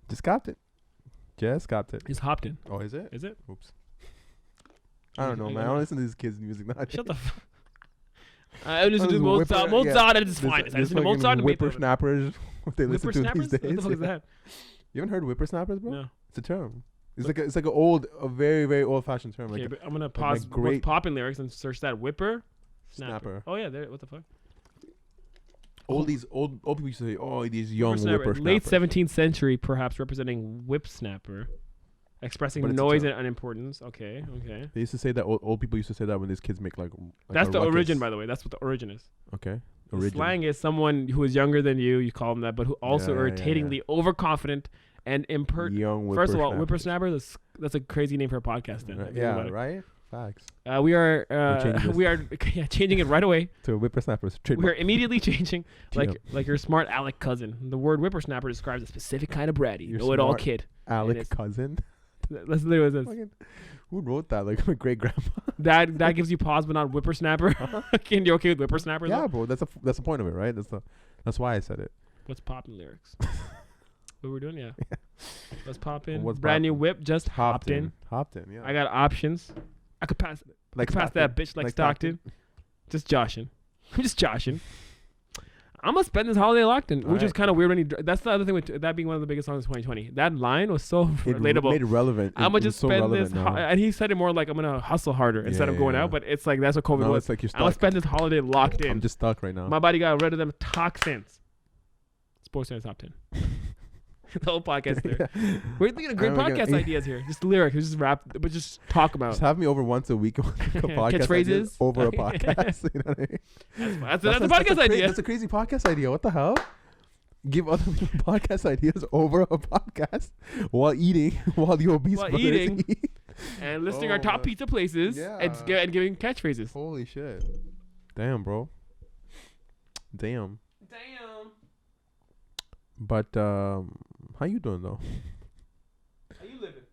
Just copped it. Just hopped in. Oh, is it? Is it? Oops. I don't know, man. I don't listen to these kids' music nowadays. Shut the fuck. I listen to Mozart. Mozart at its finest. I listen to Mozart and whippersnappers. What they listen to these days. What the fuck is that? You haven't heard whippersnappers, bro? No. It's a term. It's like a very, very old-fashioned term. Okay, but I'm gonna pause what's popping lyrics and search that whipper snapper. Oh yeah, there. What the fuck? Old people used to say, "Oh, these young whippersnappers." Late 17th century, perhaps representing whipsnapper, expressing noise and unimportance. Okay. They used to say that. Old people used to say that when these kids make like that's the origin, by the way. That's what the origin is. Okay. Slang is someone who is younger than you. You call them that, but who also irritatingly overconfident and young First of all, whippersnapper. That's a crazy name for a podcast. Then. Right? Right. Facts. We are changing it right away to a whippersnapper's trademark. We are immediately changing like your smart Alec cousin. The word whippersnapper describes a specific kind of bratty, know-it-all kid. Alec cousin. Let's literally this. Who wrote that? Like my great grandpa. That gives you pause, but not whippersnapper. Can you okay with whippersnapper? Yeah, bro. That's the point of it, right? That's why I said it. What's popping lyrics? What we're doing, yeah. Let's pop in. Brand new whip, just hopped in. Yeah. I got options. I could pass that bitch like Stockton. Just joshing. I'm just joshing. I'm gonna spend this holiday locked in, which is kind of weird when that's the other thing with that being one of the biggest songs of 2020. That line was so relatable. Made it relevant. I'm gonna just spend this, and he said it more like I'm gonna hustle harder instead of going out. But it's like that's what COVID was. Like I'm gonna spend this holiday locked in. I'm just stuck right now. My body got rid of them toxins. Sports Center top 10. The whole podcast there. We're thinking of great podcast ideas here. Just lyrics, just rap, but just talk about. Just have me over once a week. Catchphrases over a podcast. You know what I mean? That's a podcast idea. That's a crazy podcast idea. What the hell? Give other people podcast ideas over a podcast while eating, while the obese eating and listing our top pizza places and giving catchphrases. Holy shit! Damn, bro. Damn. But how you doing though?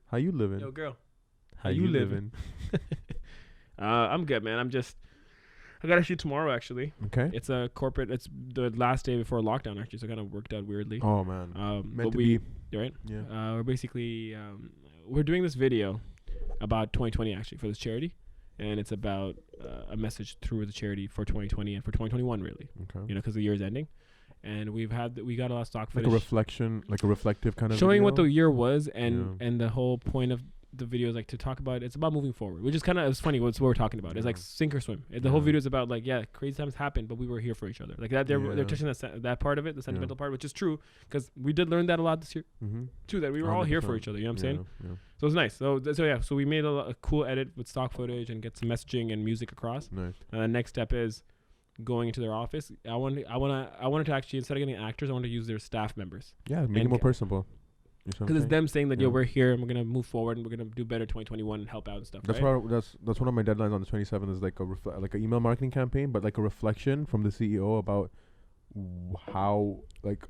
How you living? Yo, girl. How you living? I'm good, man. I got to shoot tomorrow, actually. Okay. It's a corporate. It's the last day before lockdown, actually. So it kind of worked out weirdly. Oh man. Meant to be. Right? Yeah. We're basically we're doing this video about 2020 actually for this charity, and it's about a message through the charity for 2020 and for 2021 really. Okay. You know, because the year is ending. And we got a lot of stock footage. Like a reflection, like a reflective kind of showing video? what the year was and the whole point of the video is like to talk about it's about moving forward, which is kind of it's funny what we're talking about. It's like sink or swim. The whole video is about like crazy times happened, but we were here for each other. Like that they're touching that part of it, the sentimental part, which is true because we did learn that a lot this year too. That we were all here for each other. You know what I'm saying? Yeah. So it's nice. So we made a cool edit with stock footage and get some messaging and music across. Nice. And the next step is going into their office. I wanted to actually, instead of getting actors, I wanted to use their staff members. Yeah, make it more personable. Because it's them saying that we're here and we're gonna move forward and we're gonna do better 2021 and help out and stuff. That's that's one of my deadlines on the 27th is like like an email marketing campaign, but like a reflection from the CEO about how like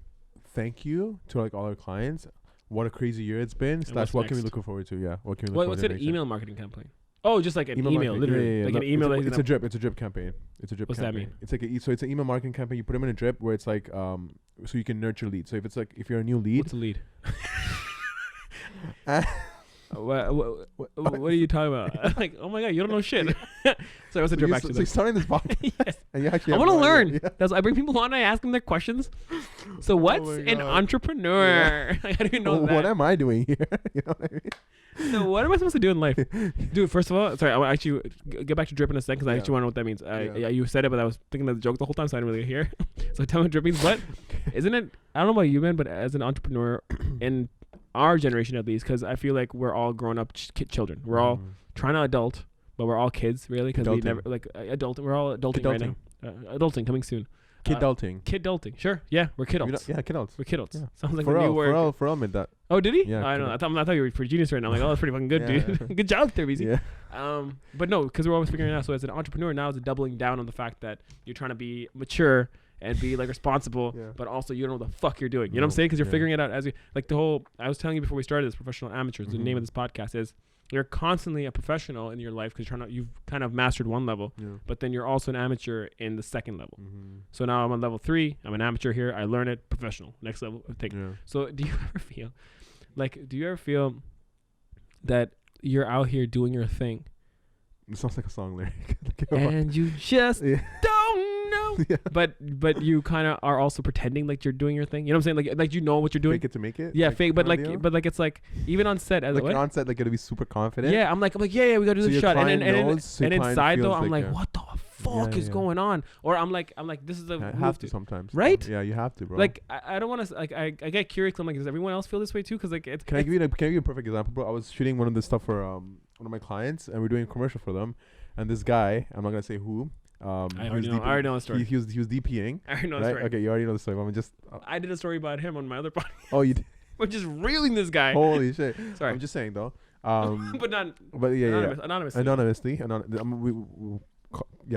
thank you to like all our clients. What a crazy year it's been. / what can we look forward to? Yeah, what can we look forward to? What's an email marketing campaign? Oh, just like an email, literally. Like an email. It's a drip. It's a drip campaign. It's a drip. What's campaign. That mean? It's like it's an email marketing campaign. You put them in a drip where it's like so you can nurture leads. So if you're a new lead. What's a lead? What are you talking about? Like, oh my god, you don't know shit. So what's a drip actually? So you're starting this podcast. Yes. And you actually I want to learn. Yeah. I bring people on and I ask them their questions. So what's an entrepreneur? I don't even know that. What am I doing here? You know what I mean? So what am I supposed to do in life? Dude, first of all, sorry, I want actually get back to drip in a second because I actually want to know what that means. You said it, but I was thinking of the joke the whole time, so I didn't really hear. So tell me what drip means. But isn't it, I don't know about you, man, but as an entrepreneur in our generation at least, because I feel like we're all grown up children. We're all trying to adult, but we're all kids, really, because we never, like, we're all adulting right now. Adulting, coming soon. Kid-adulting. Sure. Yeah, we're kidults. Yeah, kidults. We're kidults. Yeah. Sounds like Pharrell, a new word. Pharrell made that. Oh, did he? Yeah. I don't know. I thought you were pretty genius right now. I'm like, oh, that's pretty fucking good, dude. Good job, Thirmizi. Yeah. But no, because we're always figuring it out. So as an entrepreneur, now it's doubling down on the fact that you're trying to be mature and be like responsible, but also you don't know what the fuck you're doing. You know what I'm saying? Because you're figuring it out as you like the whole. I was telling you before we started this, professional amateurs. The name of this podcast is. You're constantly a professional in your life because you've kind of mastered one level, but then you're also an amateur in the second level. So now I'm on level 3. I'm an amateur here. I learn it, professional. Next level, take. So do you ever feel that you're out here doing your thing, It sounds like a song lyric. And you just Yeah. don't know. Yeah. But you kind of are also pretending like you're doing your thing. You know what I'm saying? Like you know what you're doing. Fake it to make it. Yeah, like, fake. But kind of deal? like it's like even on set as like what? you're on set, like gotta be super confident. Yeah, I'm like yeah, we gotta do So this your shot, and client knows, so your client inside though, feels I'm like, like, yeah. what the fuck is going on? Or I'm like, this is the I move have to sometimes. right? Yeah, you have to, bro. Like I don't want to like I get curious. I'm like, does everyone else feel this way too? Because like Can I give you a perfect example, bro? I was shooting one of the stuff for one of my clients, and we're doing a commercial for them. And this guy, I'm not gonna say who. I already know the story. He was DPing. I already know the Right? story. Okay, you already know the story. I'm just. I did a story about him on my other podcast. Oh, you did? We're just reeling this guy. Holy shit! Sorry, I'm just saying though. but not. But yeah, Anonymously.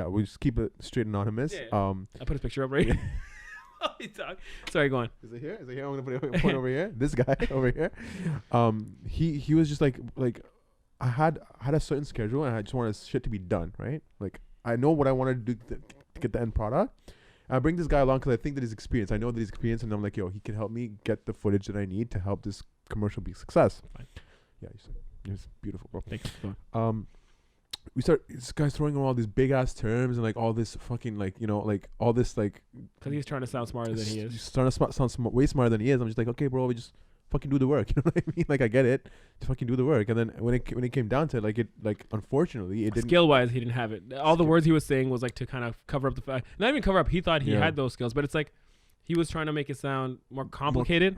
We just keep it straight anonymous. Yeah. I put his picture up right. Sorry, go on. Is it here? I'm gonna put it point over here. This guy over here. He was just like I had a certain schedule, and I just wanted shit to be done, right? Like I know what I wanted to do to get the end product. I bring this guy along because I think that he's experienced. I know that he's experienced, and I'm like, yo, he can help me get the footage that I need to help this commercial be a success. Fine. Yeah, it's beautiful, bro. Thank you. This guy's throwing around all these big ass terms and like all this fucking like, you know, like all this like. Because he's trying to sound smarter than he is. He's trying to sound way smarter than he is. I'm just like, okay, bro, we just fucking do the work. You know what I mean? Like I get it, to fucking do the work. And then when it came down to it, unfortunately it didn't. Skill wise, he didn't have it. All the words he was saying was like to kind of cover up the fact. Not even cover up. He thought he had those skills, but it's like he was trying to make it sound more complicated.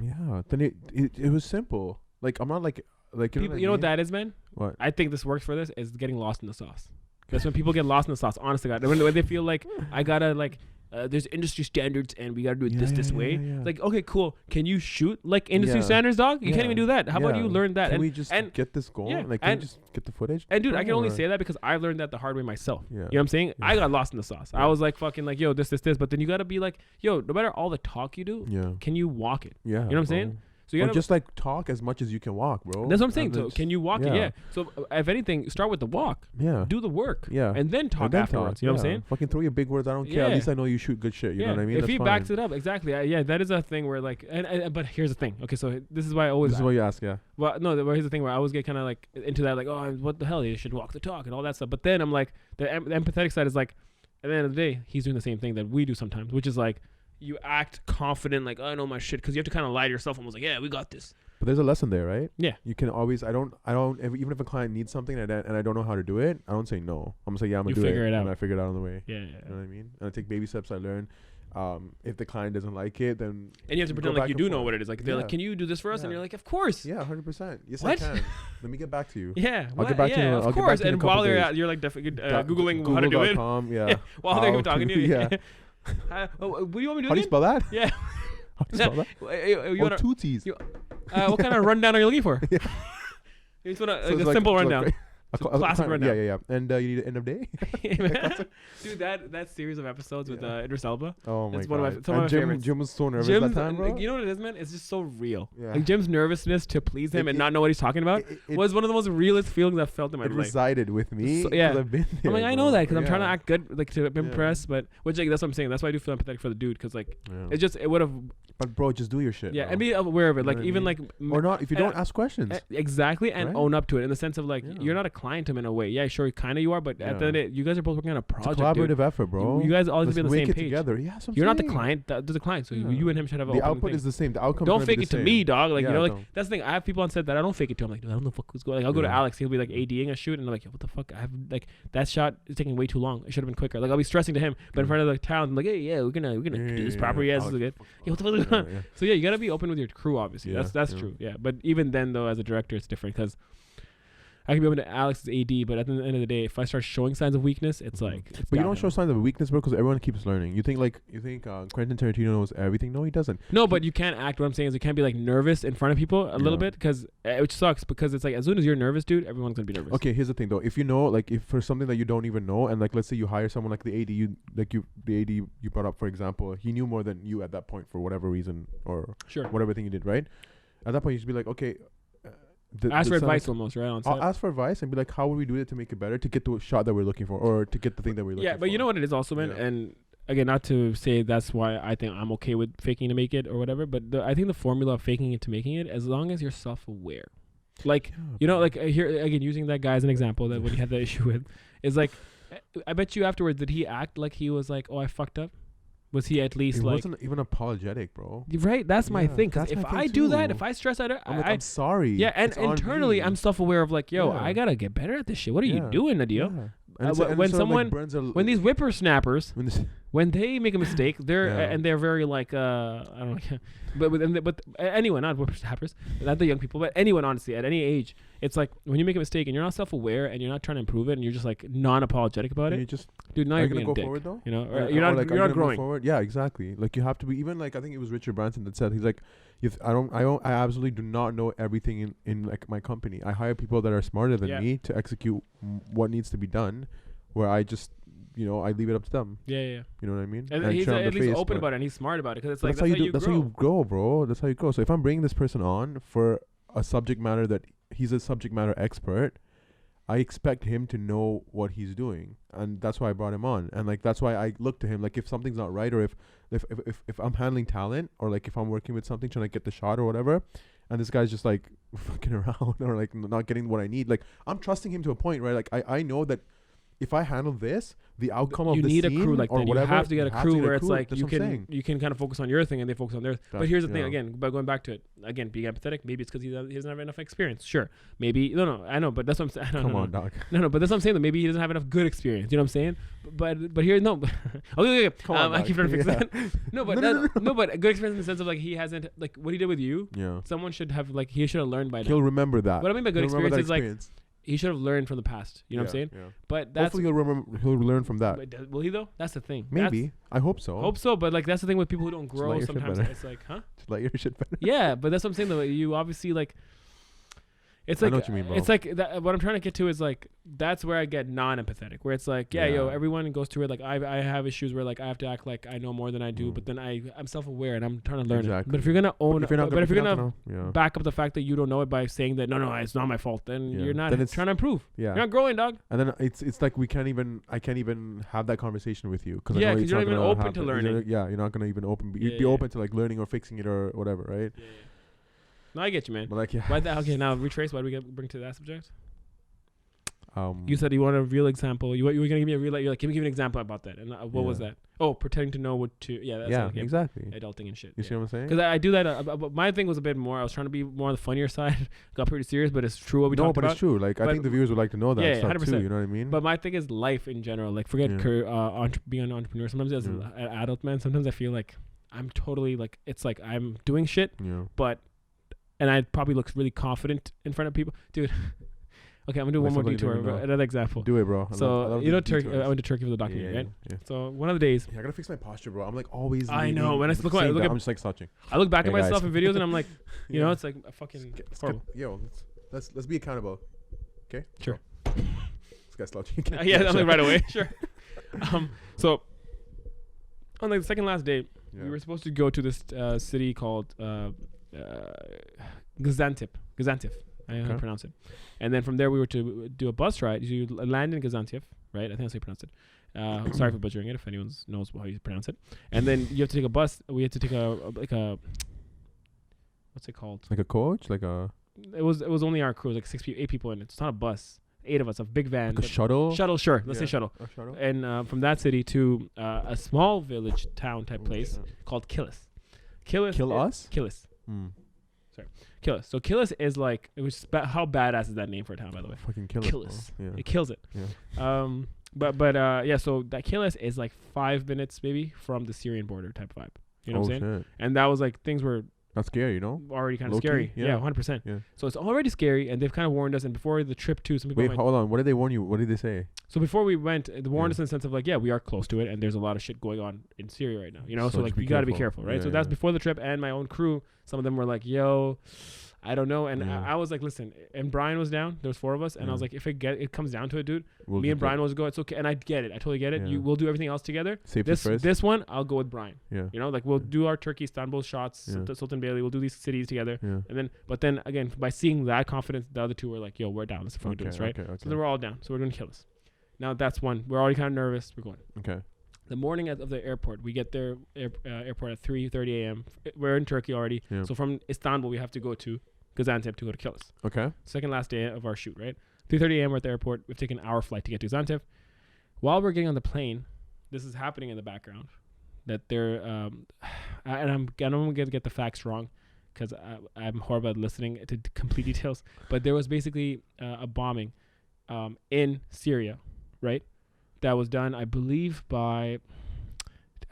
Then it was simple. Like I'm not like people, you know what that is, man? What? I think this works for this is getting lost in the sauce. That's when people get lost in the sauce. Honestly, God, when they feel like I gotta like. There's industry standards and we gotta do it this way. Yeah. Like, okay, cool. Can you shoot like industry standards, dog? You can't even do that. How about you learn that? Can we just get this going? Yeah. Like, can we just get the footage? And dude, I can only say that because I learned that the hard way myself. Yeah. You know what I'm saying? I got lost in the sauce. I was like fucking like, yo, this. But then you gotta be like, yo, no matter all the talk you do, can you walk it? Yeah. You know what I'm saying? So you gotta just like talk as much as you can walk, bro. That's what I'm saying. So can you walk it? Yeah. So if anything, start with the walk. Yeah. Do the work. Yeah. And then talk afterwards. You know what I'm saying? Fucking throw your big words. I don't care. At least I know you shoot good shit. You know what I mean? If he backs it up, exactly. That is a thing where like, and but here's the thing. Okay, so this is why I always. This is what you ask. Yeah. Well, no. Here's the thing where I always get kind of like into that, like, oh, what the hell? You should walk the talk and all that stuff. But then I'm like, the empathetic side is like, at the end of the day, he's doing the same thing that we do sometimes, which is like, you act confident, like, oh, I know my shit, because you have to kind of lie to yourself. Almost like, yeah, we got this. But there's a lesson there, right? Yeah. You can always. I don't. Even if a client needs something and I don't know how to do it, I don't say no. I'm gonna say yeah, I'm gonna do it. Figure it out. And I figure it out on the way. Yeah. You know what I mean? And I take baby steps. I learn. If the client doesn't like it, then and you have to pretend like you do know what it is. Like they're like, can you do this for us? And you're like, of course. Yeah, 100%. Yes, what? I can. Let me get back to you. Yeah. I'll get back to you. Of course. And while they're at, you're like googling how to do it. Yeah. While they're talking to you. Yeah. What do you want me to do? How do you spell that? Yeah. How do you spell that? You want two T's. What kind of rundown are you looking for? Yeah. You just want a simple rundown. Classic rundown. Yeah. And you need an end of day? Dude, that series of episodes with Idris Elba. Oh my god. It's one of my favorites. Jim was so nervous that time, bro. You know what it is, man? It's just so real. Yeah. Like Jim's nervousness to please him and not know what he's talking about was one of the most realest feelings I've felt in my life. It resided with me. So, yeah. I've been there, I'm like, I know that because I'm trying to act good, like to impress, but which like that's what I'm saying. That's why I do feel empathetic for the dude because like it would have. But bro, just do your shit. Yeah, bro. and be aware of it. Like even like or not if you don't ask questions. Exactly, and own up to it in the sense of like you're not a client to him in a way. Yeah, sure, kind of you are, but at the end of the day, you guys are both working on a project. It's a collaborative effort, bro. You guys always be on the same page. Together. Yeah, you're not the client. There's a client, so you and him should have. The output is the same. The outcome. Don't fake it to me, dog. Like you know, like don't. that's the thing. I have people on set that I don't fake it to. I'm like, dude, I don't know what's going. Like I'll go to Alex. He'll be like ADing a shoot, and I'm like, what the fuck? I have like that shot is taking way too long. It should have been quicker. Like I'll be stressing to him, but in front of the talent, I'm like, hey, yeah, we're gonna do this proper. Yeah, this is good. Yeah, what the fuck is going on? So yeah, you gotta be open with your crew, obviously. That's true. Yeah, but even then, though, as a director, it's different because I can be open to Alex's AD, but at the end of the day, if I start showing signs of weakness, it's like. But you don't show signs of weakness, bro, because everyone keeps learning. You think Quentin Tarantino knows everything? No, he doesn't. No, but you can't act. What I'm saying is you can't be like nervous in front of people a little bit because which sucks because it's like as soon as you're nervous, dude, everyone's gonna be nervous. Okay, here's the thing though. If you know, like, if for something that you don't even know, and like let's say you hire someone like the AD, the AD you brought up, for example, he knew more than you at that point for whatever reason or whatever thing you did, right? At that point, you should be like, okay. Ask for advice almost, right? On set. I'll ask for advice and be like, how would we do it to make it better, to get the shot that we're looking for, or to get the thing that we're looking for. Yeah, but you know what it is also, man? And again, not to say that's why I think I'm okay with faking to make it or whatever, but I think the formula of faking it to making it, as long as you're self-aware. Like, you know, like here again, using that guy as an example that what he had the issue with is like, I bet you afterwards, did he act like he was like, oh, I fucked up? Was he at least He like wasn't even apologetic, bro. right? That's my thing. Because that's if my thing I do that, too. if I stress out, I'm sorry. yeah, and It's on internally me. I'm self-aware of like, yo, Yeah. I gotta get better at this shit. What are you Yeah. doing, Nadia? Yeah. And it's- and When it sort of, someone, burns a- when these whippersnappers, when they make a mistake, they're Yeah. and they're very like I don't know, but anyone, not whippersnappers, not the young people, but anyone honestly at any age, it's like when you make a mistake and you're not self-aware and you're not trying to improve it and you're just like non-apologetic about you it, just dude. Now are you're you gonna being go a dick, forward though? you know, Or you're not like, you're are not you gonna move growing. forward? Yeah, exactly. Like you have to be even like I think it was Richard Branson that said he's like, if I absolutely do not know everything in like my company. I hire people that are smarter than Yeah. me to execute what needs to be done, where I just I leave it up to them. Yeah. You know what I mean? And I he's turn at the least face, open but- about it and he's smart about it because it's but like that's how you That's grow. how you grow, bro. That's how you grow. So if I'm bringing this person on for a subject matter that he's a subject matter expert, I expect him to know what he's doing, and that's why I brought him on. And like that's why I look to him. Like if something's not right, or if I'm handling talent, or like if I'm working with something trying to get the shot or whatever, and this guy's just like fucking around or like not getting what I need, like I'm trusting him to a point, right? Like I know that if I handle this, the outcome of You the need a scene crew like or that. whatever, You have to get a crew where it's like that's you what I'm can saying. kind of focus on your thing and they focus on theirs. But That's- here's the thing yeah. again, by going back to it again, being empathetic. Maybe it's because he doesn't have enough experience. Sure, maybe no, I know, but that's what I'm saying. Come on, dog. No, but that's what I'm saying. That maybe he doesn't have enough good experience. You know what I'm saying? But here, no. Okay. Come on, I keep trying to fix yeah. that. No, but no, but good experience in the sense of like he hasn't like what he did with you. Yeah. Someone should have like he should have learned by now. He'll remember that. What I mean by good He'll remember experience that is like he should have learned from the past. You know what I'm saying? Yeah. But that's Hopefully he'll learn from that. but will he though? That's the thing. Maybe. I hope so. Hope so, but like that's the thing with people who don't Just grow. let your shit Sometimes better. it's like, huh? Just let your shit better. Yeah, but that's what I'm saying though. You obviously like. It's I like know what you mean, bro. it's like that, what I'm trying to get to is like that's where I get non-empathetic, where it's like yo, everyone goes through it. Like I have issues where like I have to act like I know more than I do, but then I'm self-aware and I'm trying to learn it. But if you're gonna own, if you're not gonna back up the fact that you don't know it by saying that no, it's not my fault, then you're not Then it's- trying to improve. Yeah. You're not growing, dog. And then it's like I can't even have that conversation with you Yeah, I know 'cause it's you're not not even gonna open to happen. learning. You're not gonna even open. You'd Yeah, be yeah. open to like learning or fixing it or whatever, right? Yeah. No, I get you, man. But like Okay, now retrace. Why do we bring to that subject? um. You said you want a real example. You were gonna give me a real. You're like, can you give me an example about that? And what was Yeah. that? Oh, pretending to know what to. Yeah, that's like, exactly. adulting and shit. You see what I'm saying? Because I do that. But my thing was a bit more. I was trying to be more on the funnier side. Got pretty serious, but it's true what we No, talked but about. it's true. Like I But- think the viewers would like to know that Yeah, stuff 100%. too. You know what I mean? But my thing is life in general. Like forget Yeah. being an entrepreneur. Sometimes as an Yeah. adult man, sometimes I feel like I'm totally like it's like I'm doing shit, Yeah. and I probably look really confident in front of people, dude. Okay, I'm gonna do Like one more something you detour. don't even know. Another example. Do it, bro. I So love you know, these Turkey. detours. I went to Turkey for the documentary, Yeah, right? yeah. So one of the days, Yeah, I gotta fix my posture, bro. I'm like always. I know, leaning when I at the look at- same look time. at- I'm just like slouching. I look back Hey, at myself guys. in videos and I'm like, you know, Yeah. it's like a fucking Let's horrible. Yo, let's be accountable. Okay. Sure. This guy's slouching. Yeah, I'm sure. like right away. Sure. So on like the second last day, Yeah. we were supposed to go to this city called Gaziantep. I don't know how to Okay. pronounce it. And then from there, we were to do a bus ride. You land in Gaziantep, right? I think that's how you pronounce it. Sorry for butchering it if anyone knows how you pronounce it. And then you have to take a bus. We had to take a what's it called? Like a coach, like a It was only our crew, like 8 people in it. It's not a bus. 8 of us, a big van. like a but- shuttle. Shuttle, sure. Let's say Yeah. shuttle. A shuttle. And from that city to a small village town type Oh, place shit. called Killis. Killis. Kill us? Killis. Mm. Killis. So Killis is like, it was how badass is that name for a town, by the way? Fucking kill Killis. us. Bro. Yeah. It kills it. Yeah. But yeah. So that Killis is like 5 minutes maybe from the Syrian border type vibe. You know what I'm saying? Shit. And that was like things were That's scary, you know? already kind of Low-key, scary. yeah. 100%. Yeah. So it's already scary, and they've kind of warned us. And before the trip too, some people Wait, went, hold on. What did they warn you? What did they say? so before we went, they warned Yeah. us in the sense of like, yeah, we are close to it, and there's a lot of shit going on in Syria right now. You know, so So like just be you got to be careful. careful, right? Yeah, So that's yeah. before the trip, and my own crew. Some of them were like, yo, I don't know, and Yeah. I was like, listen, and Brian was down. There was 4 of us, and I was Yeah. like, if it comes down to it, dude, We'll me and just Brian was go. It's okay, and I get it. I totally get it. Yeah. You will do everything else together. safety first. This one, I'll go with Brian. Yeah. You know, like we'll do our Turkey, Istanbul shots, Yeah. Sultan Bailey. We'll do these cities together, Yeah. and then, but then again, by seeing that confidence, the other 2 were like, yo, we're down. Let's fucking do this, right? Okay. So then we're all down. So we're doing Killis. Now that's one. We're already kind of nervous. We're going. Okay. The morning of the airport, we get there airport at 3:30 a.m. We're in Turkey already. Yeah. So from Istanbul, we have to go to Gaziantep to go to kill us. Okay. Second last day of our shoot, right? 3:30 a.m. we're at the airport. We've taken our flight to get to Gaziantep. While we're getting on the plane, this is happening in the background. That they're, and I'm going to get the facts wrong because I'm horrible at listening to complete details. But there was basically a bombing in Syria, right? That was done, I believe, by,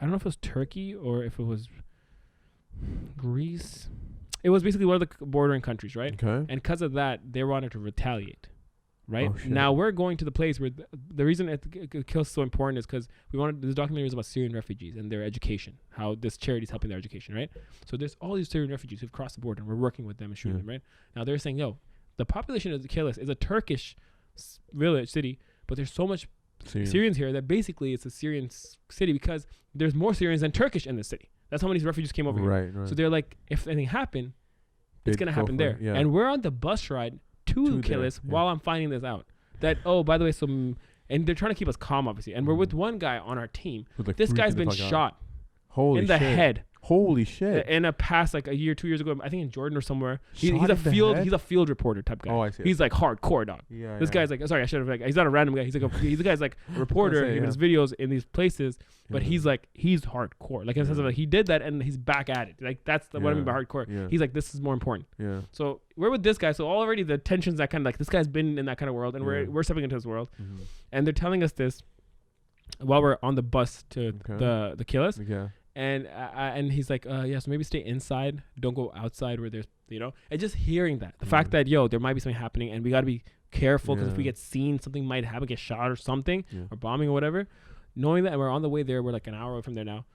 I don't know if it was Turkey or if it was Greece. It was basically one of the bordering countries, right? Okay. And because of that, they wanted to retaliate, right? Oh, shit. Now we're going to the place where the reason it kills so important is because we wanted, this documentary is about Syrian refugees and their education, how this charity is helping their education, right? So there's all these Syrian refugees who've crossed the border and we're working with them and shooting them, right? Now they're saying, yo, the population of the Kilis is a Turkish village city, but there's so much Syrians here that basically it's a Syrian city because there's more Syrians than Turkish in the city. That's how many refugees came over here. Right. So they're like, if anything happened, it's going to happen there. Yeah. And we're on the bus ride to Kilis while I'm finding this out. That, oh, by the way, and they're trying to keep us calm, obviously. And we're with one guy on our team. Like this guy's been shot in the head. Holy shit! In a past, like a year, 2 years ago, I think in Jordan or somewhere. He's Shot a in the field. head? He's a field reporter type guy. Oh, I see. He's like hardcore dog. Yeah. This guy's like, sorry, I should have. Like, he's not a random guy. He's like he's the guy's like a reporter. He does videos in these places, but he's hardcore. Like in the sense of like he did that and he's back at it. Like that's what I mean by hardcore. Yeah. He's like, this is more important. Yeah. So we're with this guy. So already the tensions that kind of like this guy's been in that kind of world, and we're stepping into his world, and they're telling us this while we're on the bus to the Kilis. Yeah. And he's like, yeah, so maybe stay inside. Don't go outside where there's, and just hearing that. The fact that, there might be something happening and we got to be careful because if we get seen, something might happen, get shot or something or bombing or whatever. Knowing that we're on the way there, we're like an hour away from there now.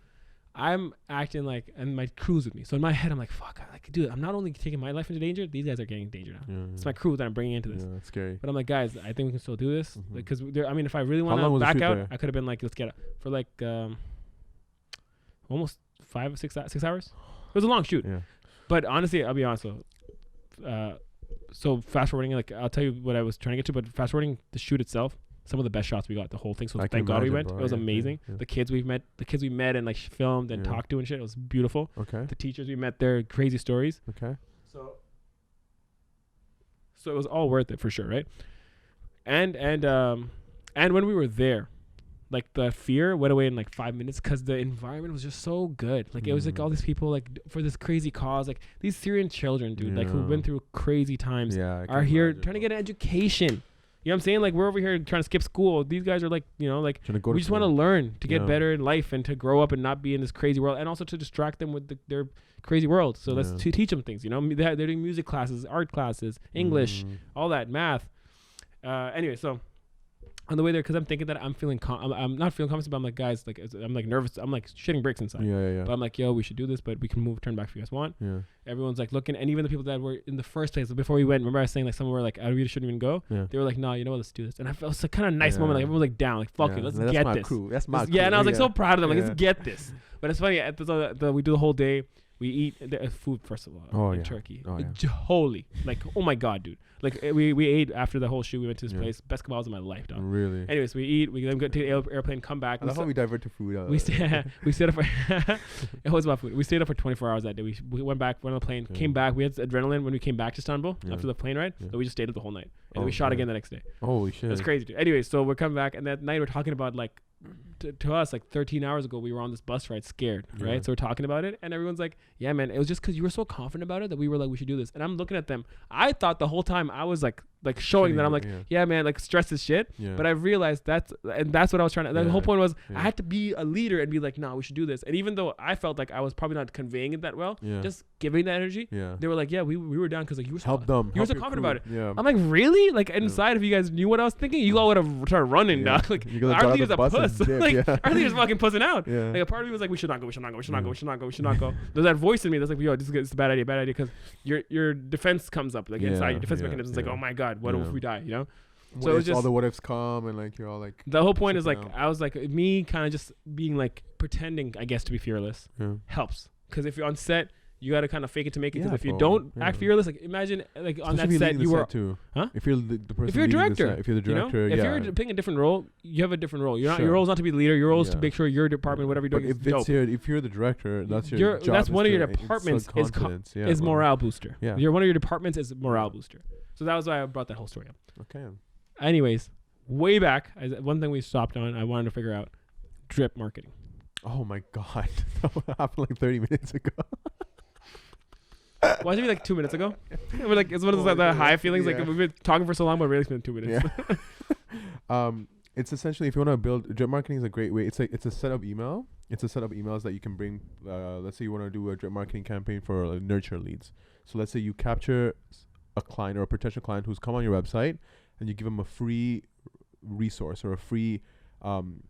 I'm acting like, and my crew's with me. So in my head, I'm like, fuck, dude, I'm not only taking my life into danger, these guys are getting in danger now. It's my crew that I'm bringing into this. Yeah, it's scary. But I'm like, guys, I think we can still do this. Because, if I really want to back out, I could have been like, let's get it. For like, almost 5 or 6 hours. It was a long shoot. Yeah. But honestly, I'll be honest though. So fast forwarding, like I'll tell you what I was trying to get to, but fast forwarding the shoot itself, some of the best shots we got, the whole thing. So thank God we went. Bro, it was amazing. Yeah. The kids we met and like filmed and talked to and shit. It was beautiful. Okay. The teachers we met, their crazy stories. Okay. So it was all worth it for sure, right? And when we were there, like the fear went away in like 5 minutes because the environment was just so good. Like it was like all these people like for this crazy cause, like these Syrian children, dude, like who went through crazy times are here trying to get an education. You know what I'm saying? Like we're over here trying to skip school. These guys are like, like we just want to learn to get better in life and to grow up and not be in this crazy world, and also to distract them with their crazy world. So let's to teach them things. They're doing music classes, art classes, English, all that, math. Anyway, so. On the way there, because I'm thinking that I'm not feeling confident, but I'm like, guys, like I'm like nervous. I'm like shitting bricks inside. Yeah. But I'm like, yo, we should do this, but we can turn back if you guys want. Yeah. Everyone's like looking, and even the people that were in the first place before we went. Remember I was saying like somewhere like I really shouldn't even go. Yeah. They were like, no, you know what, let's do this. And I felt it's a kind of nice moment. Like everyone was like down, like fuck it, let's get this. Crew. That's my crew. Yeah, and I was like so proud of them. Like let's get this. But it's funny. We do the whole day. We eat food first of all in Turkey. Holy, like oh my god, dude! Like we ate after the whole shoot. We went to this place, best kebabs of my life, dog. Really? Anyways, we eat. We then go to the airplane, come back. That's how we divert to food. We stayed up for it was about food. We stayed up for 24 hours that day. We went back, went on the plane, came back. We had adrenaline when we came back to Istanbul after the plane ride. So we just stayed up the whole night, and then we shot again the next day. Holy shit! That's crazy, dude. Anyways, so we're coming back, and that night we're talking about like. To us, like 13 hours ago, we were on this bus ride scared, right? So we're talking about it, and everyone's like, yeah, man, it was just because you were so confident about it that we were like, we should do this. And I'm looking at them. I thought the whole time I was like showing that I'm like, yeah, man, like stress is shit. Yeah. But I realized that's what I was trying to, the whole point was I had to be a leader and be like, no, we should do this. And even though I felt like I was probably not conveying it that well, just giving that energy, they were like, yeah, we were down because like you were so confident about it. Yeah. I'm like, really? Like inside, if you guys knew what I was thinking, you all would have started running, dog. Like our leader's a puss. Like our leader's fucking pussing out. Yeah. Like a part of me was like, we should not go. There's that voice in me that's like, yo, this is a bad idea, because your defense comes up like inside your defense mechanism is like, oh my god, what if we die? So it was just all the what ifs come, and like you're all like the whole point is like I was like me kind of just being like pretending, I guess, to be fearless helps, because if you're on set, You got to kind of fake it to make it. Because Yeah, if you bro. don't Yeah. act fearless, like imagine like on Especially that if set leading you the were, set too. huh? If you're the person If you're a leading the director, set, if you're the you know? director, If yeah. you're playing a different role, you have a different role. You're not Sure. your role is not to be the leader. Your role is to Yeah. make sure your department, whatever you're But doing, if is it's dope. if you're the director, that's your job. That's one of your to departments instill is confidence. Yeah, is bro. morale booster. Yeah. You're one of your departments is morale booster. So that was why I brought that whole story up. Okay. Anyways, way back, one thing we stopped on, I wanted to figure out drip marketing. Oh my god, that happened like 30 minutes ago. Why did it be like 2 minutes ago? We're like, it's one of those the high feelings. Like we've been talking for so long, but really it's been 2 minutes. Yeah. It's essentially if you want to build drip marketing is a great way. It's a set of email. It's a set of emails that you can bring. Let's say you want to do a drip marketing campaign for like, nurture leads. So let's say you capture a client or a potential client who's come on your website, and you give them a free resource or a free